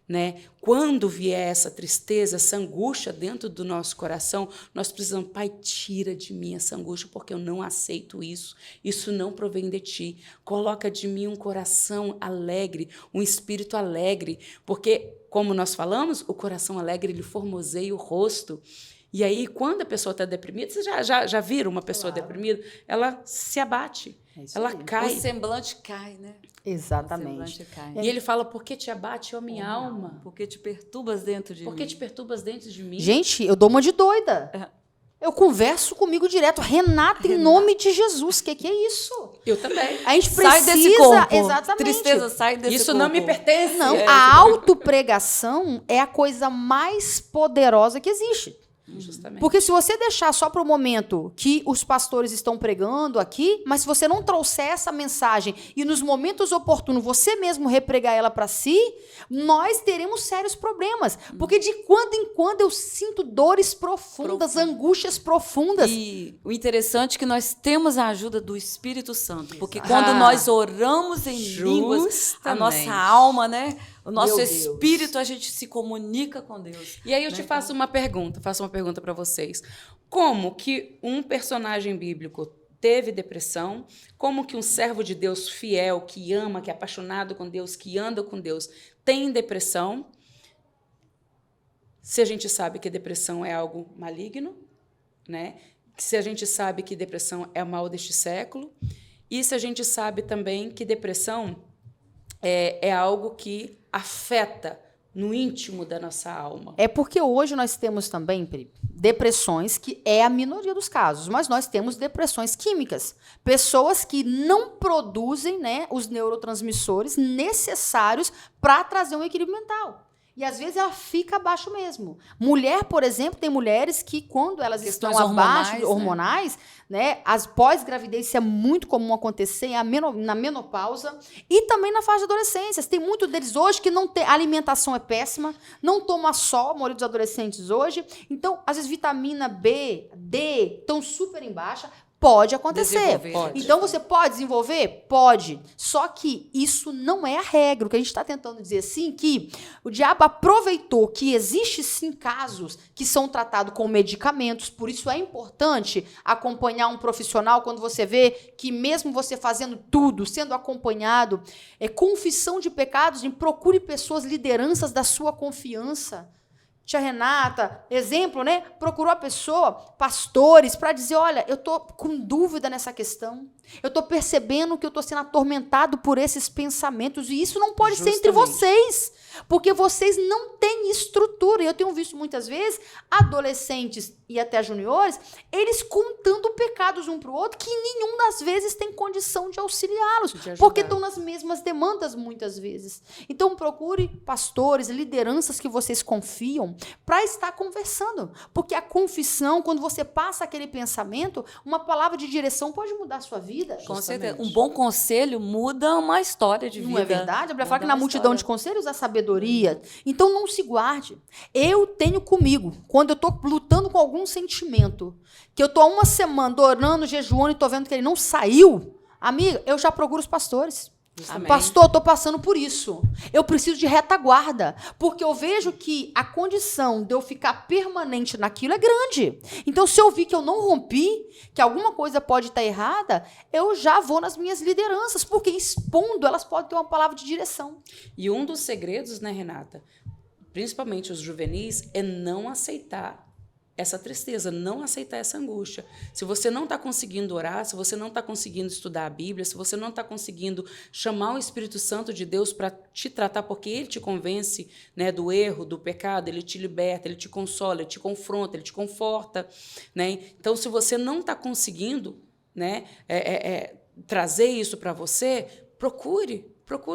né? Quando vier essa tristeza, essa angústia dentro do nosso coração, nós precisamos: Pai, tira de mim essa angústia, porque eu não aceito isso. Isso não provém de ti. Coloca de mim um coração alegre, um espírito alegre, porque, como nós falamos, o coração alegre, ele formoseia o rosto. E aí, quando a pessoa está deprimida, vocês já viram uma pessoa deprimida? Ela se abate, ela cai. O semblante cai, né? Exatamente. O semblante cai. E ele fala: por que te abate, ó minha alma? Porque te perturbas dentro de mim. Por que te perturbas dentro de mim? Gente, eu dou uma de doida. Eu converso comigo direto. Renata, em nome de Jesus. O que é isso? Eu também. A gente precisa... Sai desse corpo. Exatamente. Tristeza, sai desse isso corpo. Não me pertence. Não, a autopregação é a coisa mais poderosa que existe. Justamente. Porque se você deixar só para o momento que os pastores estão pregando aqui, mas se você não trouxer essa mensagem e nos momentos oportunos você mesmo repregar ela para si, nós teremos sérios problemas. Porque de quando em quando eu sinto dores profundas, angústias profundas. E o interessante é que nós temos a ajuda do Espírito Santo. Porque quando nós oramos em línguas, a nossa alma, né? O nosso espírito, a gente se comunica com Deus. E aí eu te faço uma pergunta para vocês. Como que um personagem bíblico teve depressão? Como que um servo de Deus fiel, que ama, que é apaixonado com Deus, que anda com Deus, tem depressão? Se a gente sabe que depressão é algo maligno, né? Se a gente sabe que depressão é o mal deste século, e se a gente sabe também que depressão é algo que afeta no íntimo da nossa alma. É porque hoje nós temos também, Pri, depressões, que é a minoria dos casos, mas nós temos depressões químicas. Pessoas que não produzem, né, os neurotransmissores necessários para trazer um equilíbrio mental. E às vezes ela fica abaixo mesmo. Mulher, por exemplo, tem mulheres que quando elas estão abaixo, hormonais, né, as pós-gravidez, isso é muito comum acontecer na menopausa e também na fase de adolescência. Tem muitos deles hoje que não tem, a alimentação é péssima, não toma sol, a maioria dos adolescentes hoje. Então, às vezes, vitamina B, D, estão super em baixa. Pode acontecer. Desenvolver. Então, você pode desenvolver? Pode. Só que isso não é a regra. O que a gente está tentando dizer, sim, que o diabo aproveitou que existe, sim, casos que são tratados com medicamentos. Por isso é importante acompanhar um profissional quando você vê que mesmo você fazendo tudo, sendo acompanhado, confissão de pecados, procure pessoas, lideranças da sua confiança. Tia Renata, exemplo, né? Procurou a pessoa, pastores, para dizer, olha, eu estou com dúvida nessa questão. Eu estou percebendo que eu estou sendo atormentado por esses pensamentos. E isso não pode ser entre vocês, porque vocês não têm estrutura. E eu tenho visto muitas vezes adolescentes e até juniores, eles contando pecados um para o outro, que nenhum das vezes tem condição de auxiliá-los, porque estão nas mesmas demandas muitas vezes. Então procure pastores, lideranças que vocês confiam para estar conversando. Porque a confissão, quando você passa aquele pensamento, uma palavra de direção pode mudar a sua vida. Com certeza. Um bom conselho muda uma história de vida. Não é verdade? A Bíblia fala que na multidão de conselhos há sabedoria. Então não se guarde. Eu tenho comigo, quando eu estou lutando com algum sentimento, que eu estou há uma semana orando, jejuando e estou vendo que ele não saiu, amiga, eu já procuro os pastores. Justamente. Pastor, estou passando por isso. Eu preciso de retaguarda, porque eu vejo que a condição de eu ficar permanente naquilo é grande. Então, se eu vi que eu não rompi, que alguma coisa pode estar errada, eu já vou nas minhas lideranças, porque expondo, elas podem ter uma palavra de direção. E um dos segredos, né, Renata, principalmente os juvenis, é não aceitar essa tristeza, não aceitar essa angústia. Se você não está conseguindo orar, se você não está conseguindo estudar a Bíblia, se você não está conseguindo chamar o Espírito Santo de Deus para te tratar, porque ele te convence, né, do erro, do pecado, ele te liberta, ele te consola, ele te confronta, ele te conforta, né? Então, se você não está conseguindo, né, trazer isso para você, procure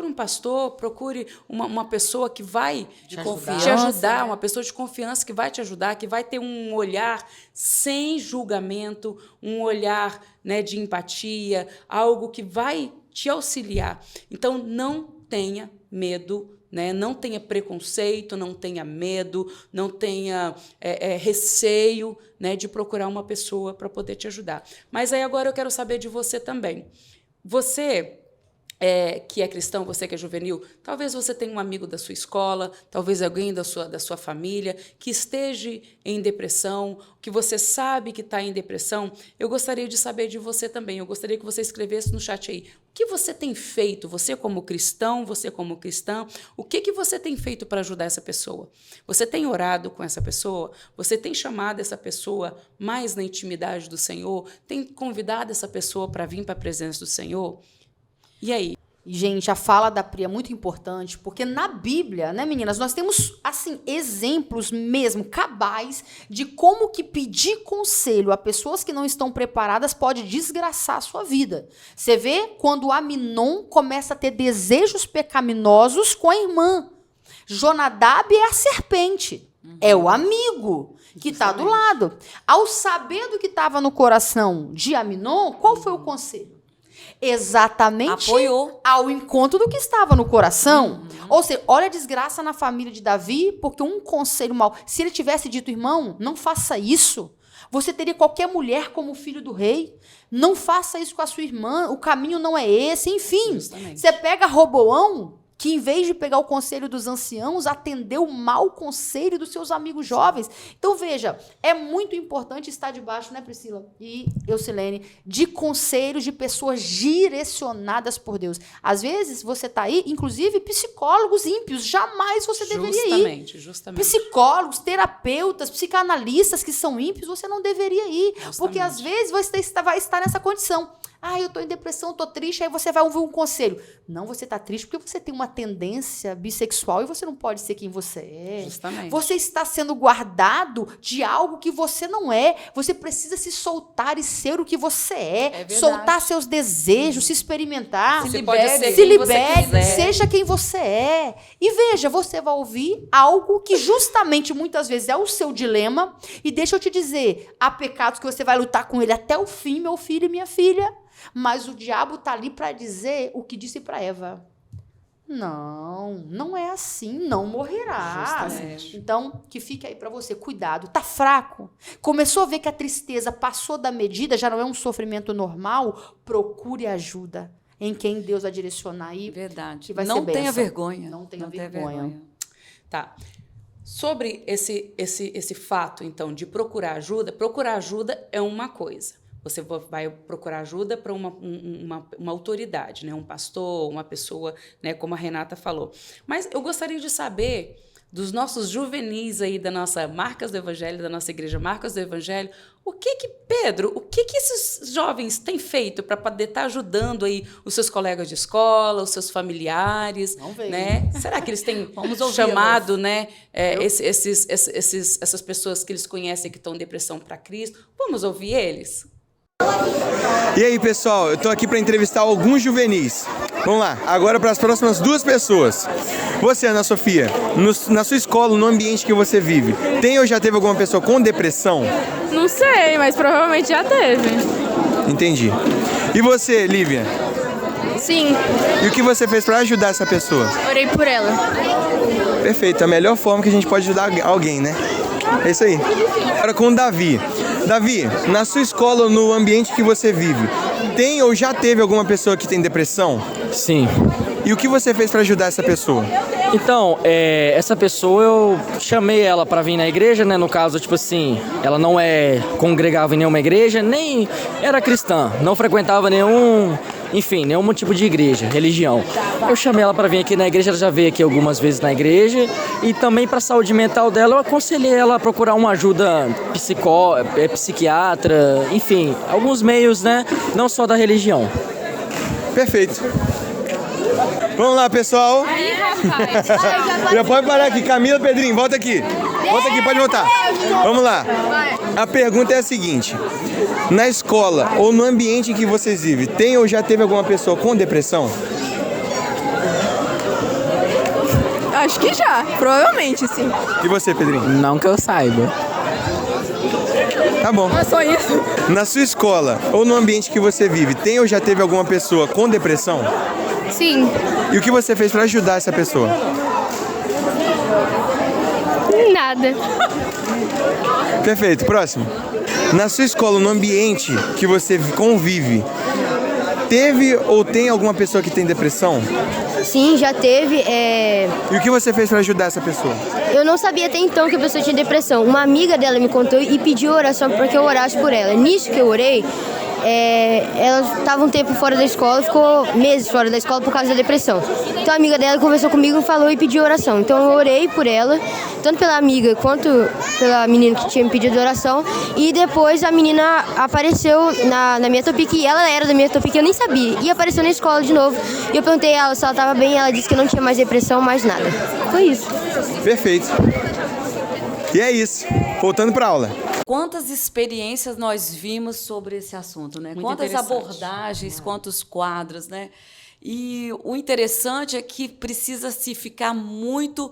um pastor, procure uma pessoa que vai te ajudar, uma pessoa de confiança que vai te ajudar, que vai ter um olhar sem julgamento, um olhar, né, de empatia, algo que vai te auxiliar. Então, não tenha medo, né? Não tenha preconceito, não tenha medo, não tenha receio, né, de procurar uma pessoa para poder te ajudar. Mas aí agora eu quero saber de você também. Você... que é cristão, você que é juvenil, talvez você tenha um amigo da sua escola, talvez alguém da sua família que esteja em depressão, que você sabe que está em depressão. Eu gostaria de saber de você também, eu gostaria que você escrevesse no chat aí, o que você tem feito, você como cristão, você como cristã, o que você tem feito para ajudar essa pessoa? Você tem orado com essa pessoa? Você tem chamado essa pessoa mais na intimidade do Senhor? Tem convidado essa pessoa para vir para a presença do Senhor? E aí? Gente, a fala da Pri é muito importante, porque na Bíblia, né, meninas, nós temos, assim, exemplos mesmo, cabais, de como que pedir conselho a pessoas que não estão preparadas pode desgraçar a sua vida. Você vê quando Aminon começa a ter desejos pecaminosos com a irmã. Jonadab é a serpente, é o amigo que está do lado. Ao saber do que estava no coração de Aminon, qual foi o conselho? Exatamente apoiou ao encontro do que estava no coração. Ou seja, olha a desgraça na família de Davi, porque um conselho mau. Se ele tivesse dito, irmão, não faça isso, você teria qualquer mulher como filho do rei. Não faça isso com a sua irmã, o caminho não é esse. Enfim, justamente. Você pega Roboão, que em vez de pegar o conselho dos anciãos, atendeu o mau conselho dos seus amigos jovens. Então, veja, é muito importante estar debaixo, né, Priscila e Eucilene, de conselhos de pessoas direcionadas por Deus. Às vezes, você está aí, inclusive, psicólogos ímpios, jamais você deveria ir. Justamente. Psicólogos, terapeutas, psicanalistas que são ímpios, você não deveria ir. Justamente. Porque, às vezes, você vai estar nessa condição. Ah, eu estou em depressão, estou triste, aí você vai ouvir um conselho. Não, você está triste porque você tem uma tendência bissexual e você não pode ser quem você é. Justamente. Você está sendo guardado de algo que você não é. Você precisa se soltar e ser o que você é. Soltar seus desejos, se experimentar. Você pode ser se quem libere, você quiser. seja quem você é. E veja, você vai ouvir algo que justamente muitas vezes é o seu dilema. E deixa eu te dizer, há pecados que você vai lutar com ele até o fim, meu filho e minha filha. Mas o diabo está ali para dizer o que disse para Eva. Não é assim, não morrerá. Justamente. Então, que fique aí para você, cuidado. Tá fraco? Começou a ver que a tristeza passou da medida, já não é um sofrimento normal? Procure ajuda em quem Deus vai direcionar aí. Verdade. Que vai Não ser tenha bênção. vergonha. Não tenha tenha vergonha. Tá. Sobre esse fato, então, de procurar ajuda é uma coisa. Você vai procurar ajuda para uma autoridade, né? Um pastor, uma pessoa, né? Como a Renata falou. Mas eu gostaria de saber dos nossos juvenis aí da nossa Marcas do Evangelho, da nossa igreja Marcas do Evangelho, Pedro, o que esses jovens têm feito para poder estar ajudando aí os seus colegas de escola, os seus familiares, Não veio. né? Será que eles têm Vamos chamado, né, essas pessoas que eles conhecem que estão em depressão para Cristo? Vamos ouvir eles? E aí, pessoal, eu estou aqui para entrevistar alguns juvenis. Vamos lá, agora para as próximas 2 pessoas. Você, Ana Sofia, na sua escola, no ambiente que você vive, tem ou já teve alguma pessoa com depressão? Não sei, mas provavelmente já teve. Entendi. E você, Lívia? Sim, E o que você fez para ajudar essa pessoa? orei por ela. Perfeito, a melhor forma que a gente pode ajudar alguém, né? É isso aí. Agora com o Davi. Davi, na sua escola ou no ambiente que você vive, tem ou já teve alguma pessoa que tem depressão? Sim. E o que você fez para ajudar essa pessoa? Então, essa pessoa eu chamei ela para vir na igreja, né? No caso, tipo assim, ela não congregava em nenhuma igreja, nem era cristã, não frequentava nenhum tipo de igreja, religião. Eu chamei ela para vir aqui na igreja, ela já veio aqui algumas vezes na igreja, e também para a saúde mental dela, eu aconselhei ela a procurar uma ajuda psiquiatra, enfim, alguns meios, né? Não só da religião. Perfeito. Vamos lá, pessoal. Já pode parar aqui. Camila, Pedrinho, volta aqui. Volta aqui, pode voltar. Vamos lá. A pergunta é a seguinte. Na escola ou no ambiente em que vocês vivem, tem ou já teve alguma pessoa com depressão? Acho que já, provavelmente sim. E você, Pedrinho? Não que eu saiba. Tá bom. É só isso. Na sua escola ou no ambiente que você vive, tem ou já teve alguma pessoa com depressão? Sim. E o que você fez para ajudar essa pessoa? Nada. Perfeito. Próximo. Na sua escola, no ambiente que você convive, teve ou tem alguma pessoa que tem depressão? Sim, já teve. E o que você fez para ajudar essa pessoa? Eu não sabia até então que a pessoa tinha depressão. Uma amiga dela me contou e pediu oração para que eu orasse por ela. Nisso que eu orei, ela estava um tempo fora da escola, ficou meses fora da escola por causa da depressão. Então a amiga dela conversou comigo, falou e pediu oração. Então eu orei por ela, tanto pela amiga quanto pela menina que tinha me pedido oração. E depois a menina apareceu na minha Topic, e ela era da minha Topic, eu nem sabia. E apareceu na escola de novo. E eu perguntei a ela se ela estava bem, e ela disse que não tinha mais depressão, mais nada. Foi isso. Perfeito. E é isso. Voltando para a aula. Quantas experiências nós vimos sobre esse assunto, né? Muito Quantas interessante. abordagens, quantos quadros, né? E o interessante é que precisa se ficar muito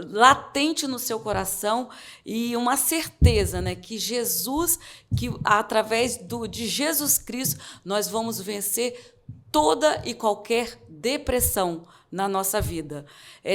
latente no seu coração e uma certeza, né? Que Jesus, que através de Jesus Cristo, nós vamos vencer toda e qualquer depressão na nossa vida.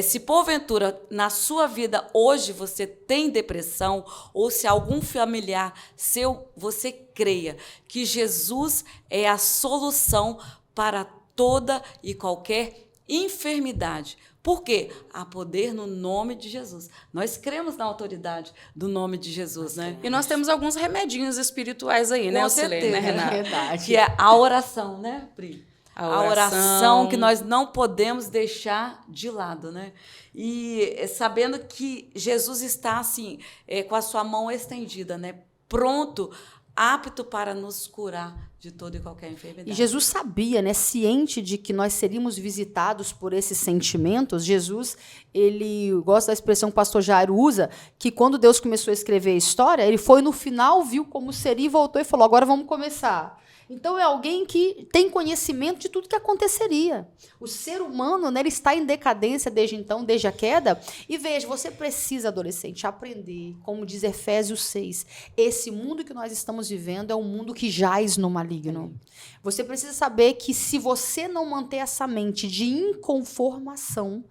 Se porventura na sua vida hoje você tem depressão, ou se algum familiar seu, você creia que Jesus é a solução para toda e qualquer enfermidade. Por quê? Há poder no nome de Jesus. Nós cremos na autoridade do nome de Jesus, né? E nós temos alguns remedinhos espirituais aí, né, Com Ocilene, certeza. né, Renata? Verdade. Que é a oração, né, Pri? A oração que nós não podemos deixar de lado, né? E sabendo que Jesus está assim, com a sua mão estendida, né? Pronto, apto para nos curar de toda e qualquer enfermidade. E Jesus sabia, né, ciente de que nós seríamos visitados por esses sentimentos. Jesus, ele gosta da expressão que o pastor Jairo usa, que quando Deus começou a escrever a história, ele foi no final, viu como seria e voltou e falou, agora vamos começar. Então é alguém que tem conhecimento de tudo que aconteceria. O ser humano, né, ele está em decadência desde então, desde a queda. E veja, você precisa, adolescente, aprender, como diz Efésios 6, esse mundo que nós estamos vivendo é um mundo que jaz no maligno. Você precisa saber que se você não manter essa mente de inconformação,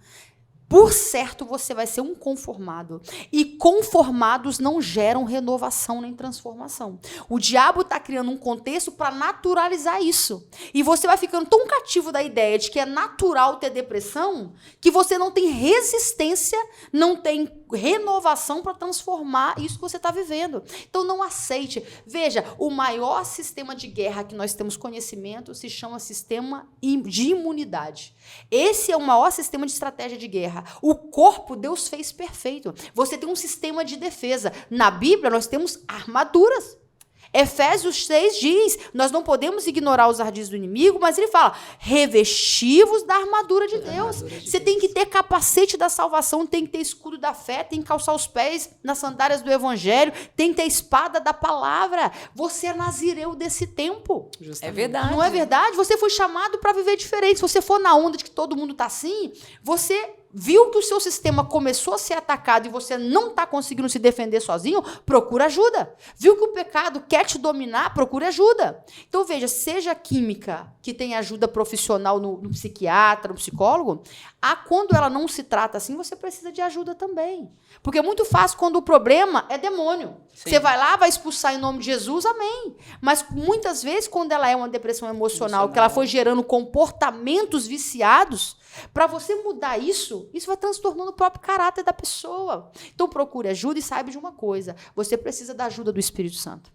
por certo, você vai ser um conformado. E conformados não geram renovação nem transformação. O diabo está criando um contexto para naturalizar isso. E você vai ficando tão cativo da ideia de que é natural ter depressão, que você não tem resistência, não tem renovação para transformar isso que você está vivendo. Então não aceite. Veja, o maior sistema de guerra que nós temos conhecimento se chama sistema de imunidade. Esse é o maior sistema de estratégia de guerra. O corpo Deus fez perfeito. Você tem um sistema de defesa. Na Bíblia nós temos armaduras. Efésios 6 diz, nós não podemos ignorar os ardis do inimigo, mas ele fala, revestivos da armadura de Deus. Você tem que ter capacete da salvação, tem que ter escudo da fé, tem que calçar os pés nas sandálias do evangelho, tem que ter espada da palavra. Você é nazireu desse tempo. Justamente. É verdade. Não é verdade? Você foi chamado para viver diferente. Se você for na onda de que todo mundo está assim, você viu que o seu sistema começou a ser atacado e você não está conseguindo se defender sozinho, procura ajuda. Viu que o pecado quer te dominar, procura ajuda. Então, veja, seja química, que tem ajuda profissional no psiquiatra, no psicólogo, quando ela não se trata assim, você precisa de ajuda também. Porque é muito fácil quando o problema é demônio. Sim. Você vai lá, vai expulsar em nome de Jesus, amém. Mas muitas vezes, quando ela é uma depressão emocional, que ela foi gerando comportamentos viciados, para você mudar isso vai transtornando o próprio caráter da pessoa. Então procure ajuda e saiba de uma coisa, você precisa da ajuda do Espírito Santo.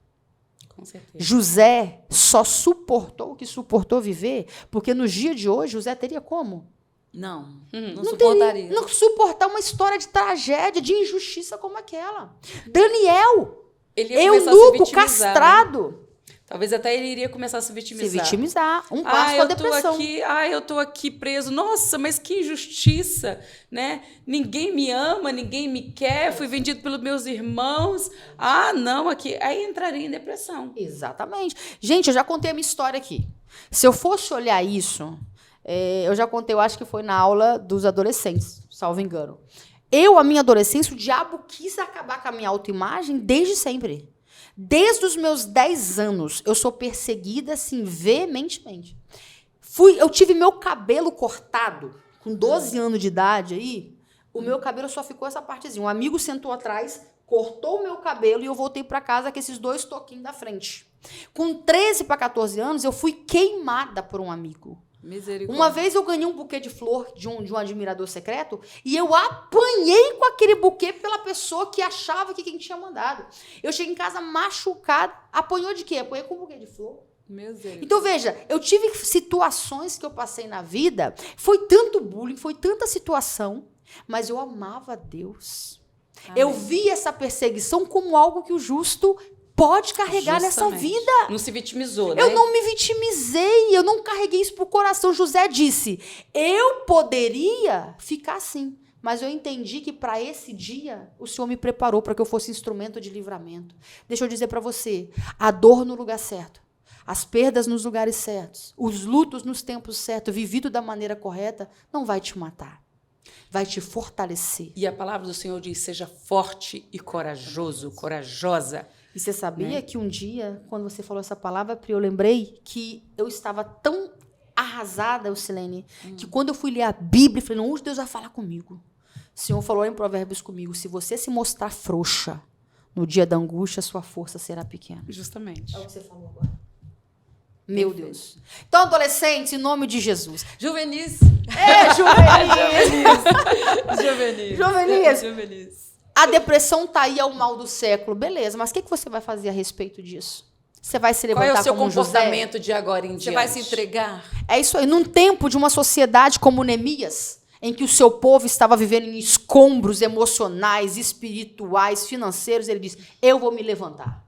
Com certeza. José só suportou o que suportou viver, porque nos dias de hoje, José teria como? Não suportaria. Não suportar uma história de tragédia, de injustiça como aquela. Daniel, eunuco, castrado. Né? Talvez até ele iria começar a se vitimizar. Se vitimizar. Um passo para a depressão. Eu tô aqui preso. Nossa, mas que injustiça, né? Ninguém me ama, ninguém me quer. Fui vendido pelos meus irmãos. Não, aqui. Aí entraria em depressão. Exatamente. Gente, eu já contei a minha história aqui. Se eu fosse olhar isso, eu já contei, eu acho que foi na aula dos adolescentes, salvo engano. A minha adolescência, o diabo quis acabar com a minha autoimagem desde sempre. Desde os meus 10 anos, eu sou perseguida, assim, veementemente. Eu tive meu cabelo cortado, com 12 anos de idade aí, o meu cabelo só ficou essa partezinha. Um amigo sentou atrás, cortou o meu cabelo e eu voltei para casa com esses 2 toquinhos da frente. Com 13 para 14 anos, eu fui queimada por um amigo. Uma vez eu ganhei um buquê de flor de um admirador secreto e eu apanhei com aquele buquê pela pessoa que achava que quem tinha mandado. Eu cheguei em casa machucada. Apanhou de quê? Apanhei com um buquê de flor. Então, veja, eu tive situações que eu passei na vida, foi tanto bullying, foi tanta situação, mas eu amava Deus. Amém. Eu vi essa perseguição como algo que o justo pode carregar nessa vida. Não se vitimizou, né? Eu não me vitimizei, eu não carreguei isso pro coração. José disse, eu poderia ficar assim, mas eu entendi que para esse dia o Senhor me preparou para que eu fosse instrumento de livramento. Deixa eu dizer para você, a dor no lugar certo, as perdas nos lugares certos, os lutos nos tempos certos, vivido da maneira correta, não vai te matar. Vai te fortalecer. E a palavra do Senhor diz, seja forte e corajoso, corajosa. E você sabia que um dia, quando você falou essa palavra, eu lembrei que eu estava tão arrasada, Eucilene, que quando eu fui ler a Bíblia, eu falei, não, hoje Deus vai falar comigo. O Senhor falou em Provérbios comigo, se você se mostrar frouxa no dia da angústia, sua força será pequena. Justamente. É o que você falou agora. Meu Deus. Então, adolescentes, em nome de Jesus. Juvenis. Juvenis. A depressão tá aí, é o mal do século. Beleza, mas o que você vai fazer a respeito disso? Você vai se levantar como José? Qual é o seu comportamento de agora em diante? Você vai se entregar? É isso aí. Num tempo de uma sociedade como Neemias, em que o seu povo estava vivendo em escombros emocionais, espirituais, financeiros, ele diz, eu vou me levantar.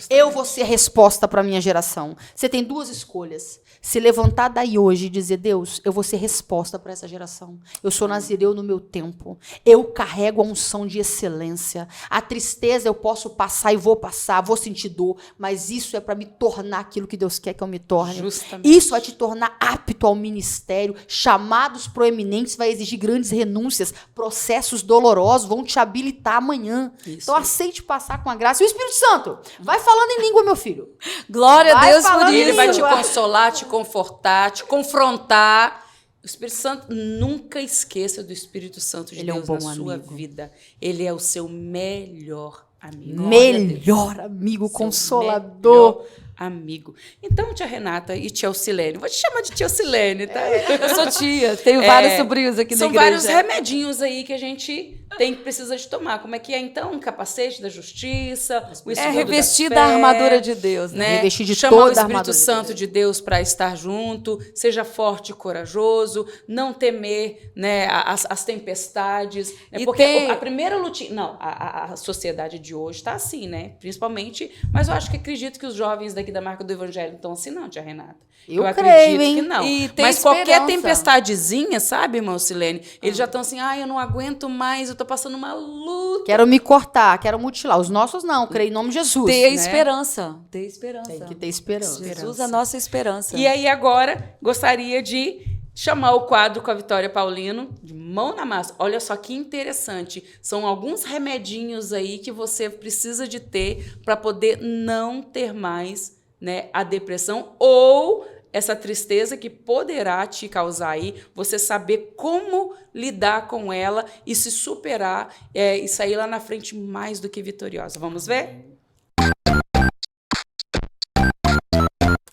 Eu vou ser a resposta para a minha geração. Você tem duas escolhas. Se levantar daí hoje e dizer, Deus, eu vou ser resposta para essa geração. Eu sou nazireu no meu tempo. Eu carrego a unção de excelência. A tristeza eu posso passar e vou passar, vou sentir dor, mas isso é para me tornar aquilo que Deus quer que eu me torne. Justamente. Isso vai te tornar apto ao ministério. Chamados proeminentes vai exigir grandes renúncias. Processos dolorosos vão te habilitar amanhã. Isso. Então aceite passar com a graça. E o Espírito Santo, vai falando em língua, meu filho. Glória a Vai Deus por falando Ele isso. vai te consolar, te confortar, te confrontar. O Espírito Santo, nunca esqueça do Espírito Santo de Ele é um Deus bom na sua amigo. vida. Ele é o seu melhor amigo. Melhor amigo, Seu consolador. melhor amigo. Então, tia Renata e tia Ocilene, vou te chamar de tia Ocilene, tá? Eu sou tia, tenho vários sobrinhos aqui na São igreja. vários remedinhos aí que a gente precisa de tomar. Como é que é, então? Um capacete da justiça, o escudo Revestir da da fé, armadura de Deus, né? Revestir de chamar o toda a Espírito armadura de Santo de Deus para estar junto, seja forte e corajoso, não temer, né, as tempestades. Né, E porque tem- a primeira lutinha... Não, a sociedade de hoje está assim, né? Principalmente... Mas eu acredito que os jovens daqui da marca do Evangelho não estão assim, não, tia Renata. Eu acredito creio, hein? que não. E tem Mas qualquer esperança. tempestadezinha, sabe, irmão Silene? Eles já estão assim, eu não aguento mais, eu tô passando uma luta. Quero me cortar, quero mutilar. Os nossos não, creio em nome de Jesus. Ter né? esperança. Ter esperança. Tem que ter esperança. Jesus, a nossa esperança. E aí agora, gostaria de chamar o quadro com a Vitória Paulino, de mão na massa. Olha só que interessante. São alguns remedinhos aí que você precisa de ter para poder não ter mais, né, a depressão ou essa tristeza que poderá te causar aí, você saber como lidar com ela e se superar e sair lá na frente mais do que vitoriosa. Vamos ver?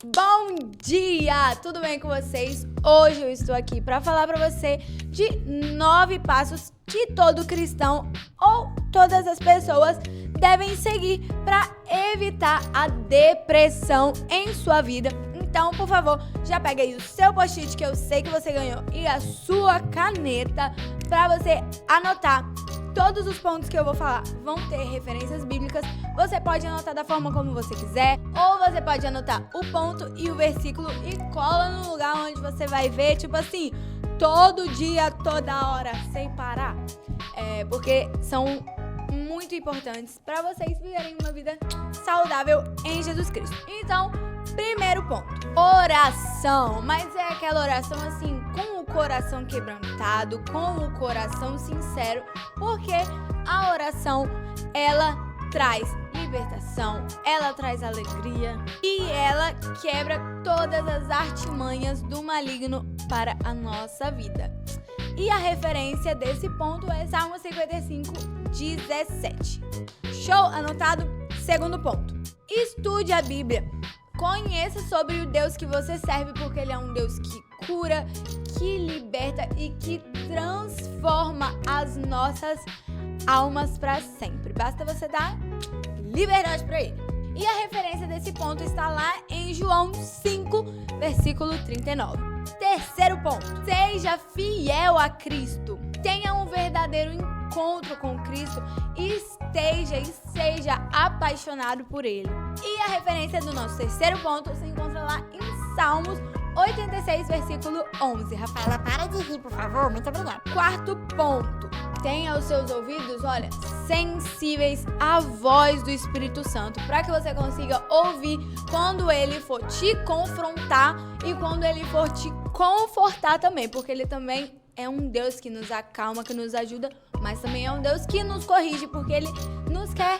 Bom dia! Tudo bem com vocês? Hoje eu estou aqui para falar para você de 9 passos que todo cristão ou todas as pessoas devem seguir para evitar a depressão em sua vida. Então, por favor, já pega aí o seu post-it que eu sei que você ganhou e a sua caneta para você anotar. Todos os pontos que eu vou falar vão ter referências bíblicas. Você pode anotar da forma como você quiser, ou você pode anotar o ponto e o versículo e cola no lugar onde você vai ver, tipo assim, todo dia, toda hora, sem parar. Porque são muito importantes para vocês viverem uma vida saudável em Jesus Cristo. Então, primeiro ponto, oração. Mas é aquela oração assim, com o coração quebrantado, com o coração sincero, porque a oração, ela traz libertação, ela traz alegria e ela quebra todas as artimanhas do maligno para a nossa vida. E a referência desse ponto é Salmo 55, 17. Show? Anotado? Segundo ponto. Estude a Bíblia. Conheça sobre o Deus que você serve, porque Ele é um Deus que cura, que liberta e que transforma as nossas almas para sempre. Basta você dar liberdade para Ele. E a referência desse ponto está lá em João 5, versículo 39. Terceiro ponto, seja fiel a Cristo. Tenha um verdadeiro encontro com Cristo e seja apaixonado por Ele. E a referência do nosso terceiro ponto se encontra lá em Salmos 86, versículo 11. Rafaela, para de rir, por favor. Muito obrigada. Quarto ponto. Tenha os seus ouvidos, olha, sensíveis à voz do Espírito Santo, para que você consiga ouvir quando Ele for te confrontar e quando Ele for te confortar também, porque Ele também é um Deus que nos acalma, que nos ajuda, mas também é um Deus que nos corrige, porque Ele nos quer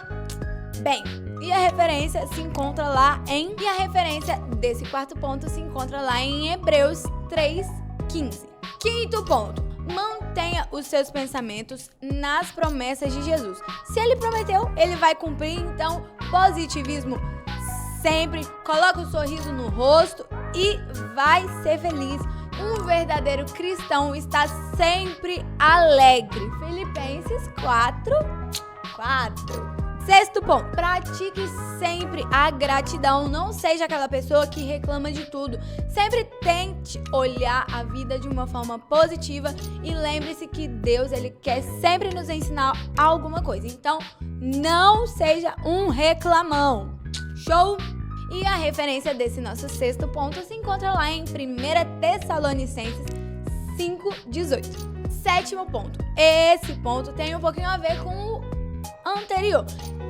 bem. E a referência se encontra lá E a referência desse quarto ponto se encontra lá em Hebreus 3:15. Quinto ponto. Mantenha os seus pensamentos nas promessas de Jesus. Se Ele prometeu, Ele vai cumprir. Então, positivismo sempre. Coloca um sorriso no rosto e vai ser feliz. Um verdadeiro cristão está sempre alegre. Filipenses 4:4. Sexto ponto, pratique sempre a gratidão. Não seja aquela pessoa que reclama de tudo. Sempre tente olhar a vida de uma forma positiva e lembre-se que Deus, Ele quer sempre nos ensinar alguma coisa. Então, não seja um reclamão. Show? E a referência desse nosso sexto ponto se encontra lá em 1 Tessalonicenses 5:18. Sétimo ponto. Esse ponto tem um pouquinho a ver com o anterior,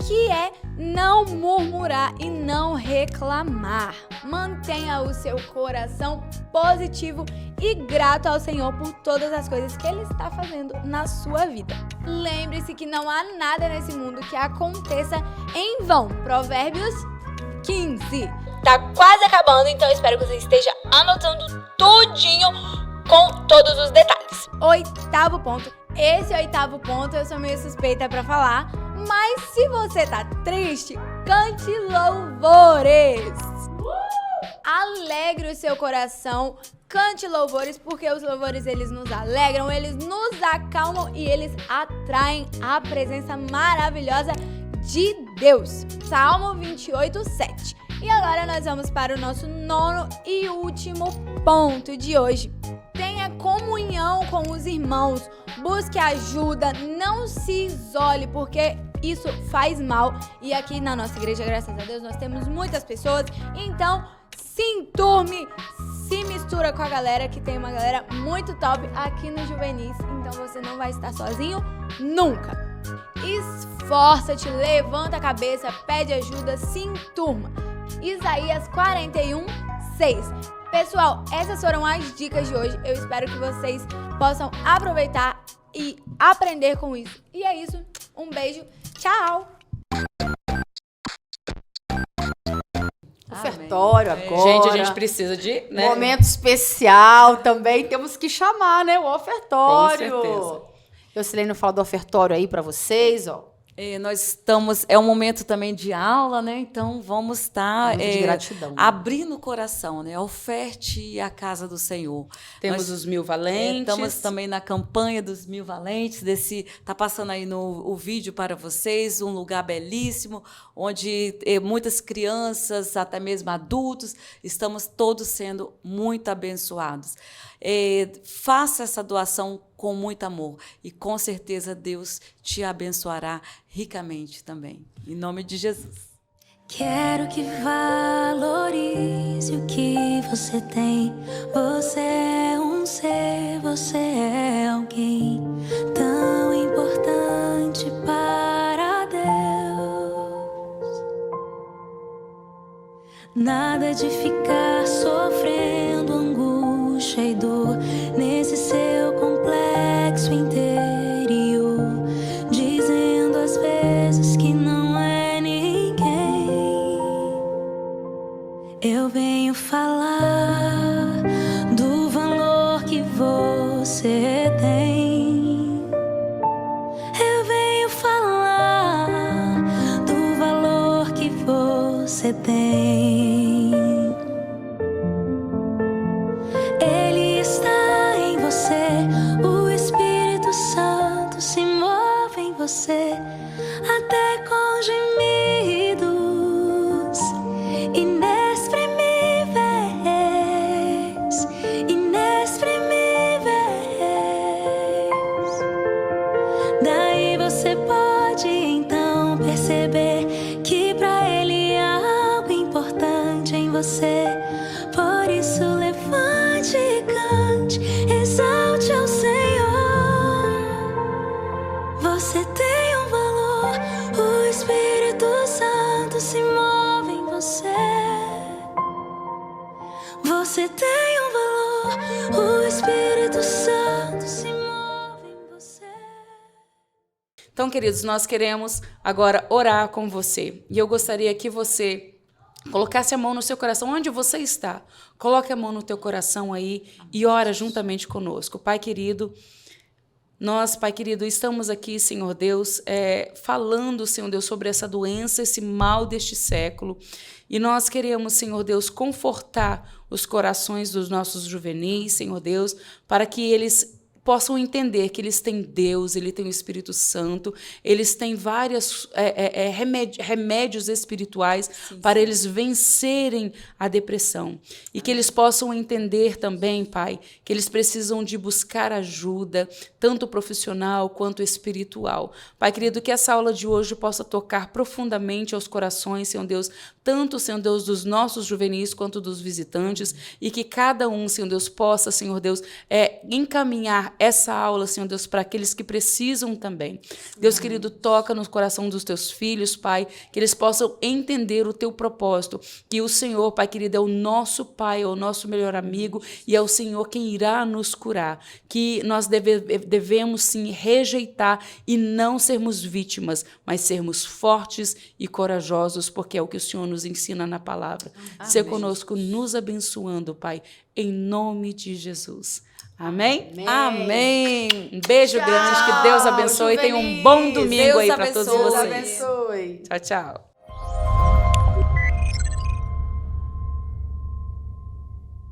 que é não murmurar e não reclamar. Mantenha o seu coração positivo e grato ao Senhor por todas as coisas que Ele está fazendo na sua vida. Lembre-se que não há nada nesse mundo que aconteça em vão. Provérbios 15. Tá quase acabando, então espero que você esteja anotando tudinho com todos os detalhes. Oitavo ponto. Esse oitavo ponto eu sou meio suspeita pra falar, mas se você tá triste, cante louvores. Alegre o seu coração, cante louvores, porque os louvores eles nos alegram, eles nos acalmam e eles atraem a presença maravilhosa de Deus. Salmo 28:7. E agora nós vamos para o nosso nono e último ponto de hoje. Tenha comunhão com os irmãos, busque ajuda, não se isole, porque isso faz mal. E aqui na nossa igreja, graças a Deus, nós temos muitas pessoas, então se enturme, se mistura com a galera, que tem uma galera muito top aqui no Juvenis, então você não vai estar sozinho nunca. Esforça-te, levanta a cabeça, pede ajuda, se enturma. Isaías 41:6. Pessoal, essas foram as dicas de hoje. Eu espero que vocês possam aproveitar e aprender com isso. E é isso. Um beijo. Tchau! Ofertório agora. Gente, a gente precisa de... né? Momento especial também. Temos que chamar, né? O ofertório. Com certeza. Eucilene fala do ofertório aí pra vocês, ó. Nós estamos, é um momento também de aula, né? Então vamos estar de gratidão, né? abrindo o coração, né? Oferte a casa do Senhor. Temos os 1000 valentes. Estamos também na campanha dos 1000 valentes. Tá passando aí o vídeo para vocês, um lugar belíssimo, onde muitas crianças, até mesmo adultos, estamos todos sendo muito abençoados. Faça essa doação com muito amor e com certeza Deus te abençoará ricamente também. Em nome de Jesus. Quero que valorize o que você tem. Você é um ser, você é alguém tão importante para Deus. Nada de ficar sofrendo angústia e dor nesse seu complexo interior, dizendo às vezes que não é ninguém. Eu venho falar do valor que você tem. Eu venho falar do valor que você tem. Ele está em você, o Espírito Santo se move em você, até com gemidos inexprimíveis, inexprimíveis. Daí você pode então perceber que para Ele há algo importante em você. Por isso levante e cante, exalte ao Senhor. Você tem um valor, o Espírito Santo se move em você. Você tem um valor, o Espírito Santo se move em você. Então, queridos, nós queremos agora orar com você. E eu gostaria que você colocasse a mão no seu coração, onde você está. Coloque a mão no teu coração aí e ora juntamente conosco. Pai querido, nós, Pai querido, estamos aqui, Senhor Deus, falando, Senhor Deus, sobre essa doença, esse mal deste século. E nós queremos, Senhor Deus, confortar os corações dos nossos juvenis, Senhor Deus, para que eles possam entender que eles têm Deus, ele tem o Espírito Santo, eles têm vários remédios espirituais para eles vencerem a depressão. E que eles possam entender também, Pai, que eles precisam de buscar ajuda, tanto profissional quanto espiritual. Pai querido, que essa aula de hoje possa tocar profundamente aos corações, Senhor Deus, tanto, Senhor Deus, dos nossos juvenis quanto dos visitantes, e que cada um, Senhor Deus, possa, Senhor Deus, encaminhar essa aula, Senhor Deus, para aqueles que precisam também. Deus querido, toca no coração dos teus filhos, Pai, que eles possam entender o teu propósito, que o Senhor, Pai querido, é o nosso Pai, é o nosso melhor amigo, e é o Senhor quem irá nos curar, que nós devemos sim rejeitar e não sermos vítimas, mas sermos fortes e corajosos, porque é o que o Senhor nos ensina na palavra. Ser conosco, nos abençoando, Pai, em nome de Jesus. Amém? Amém. Um beijo grande, que Deus abençoe e tenha um bom domingo aí para todos vocês. Deus abençoe. Tchau, tchau.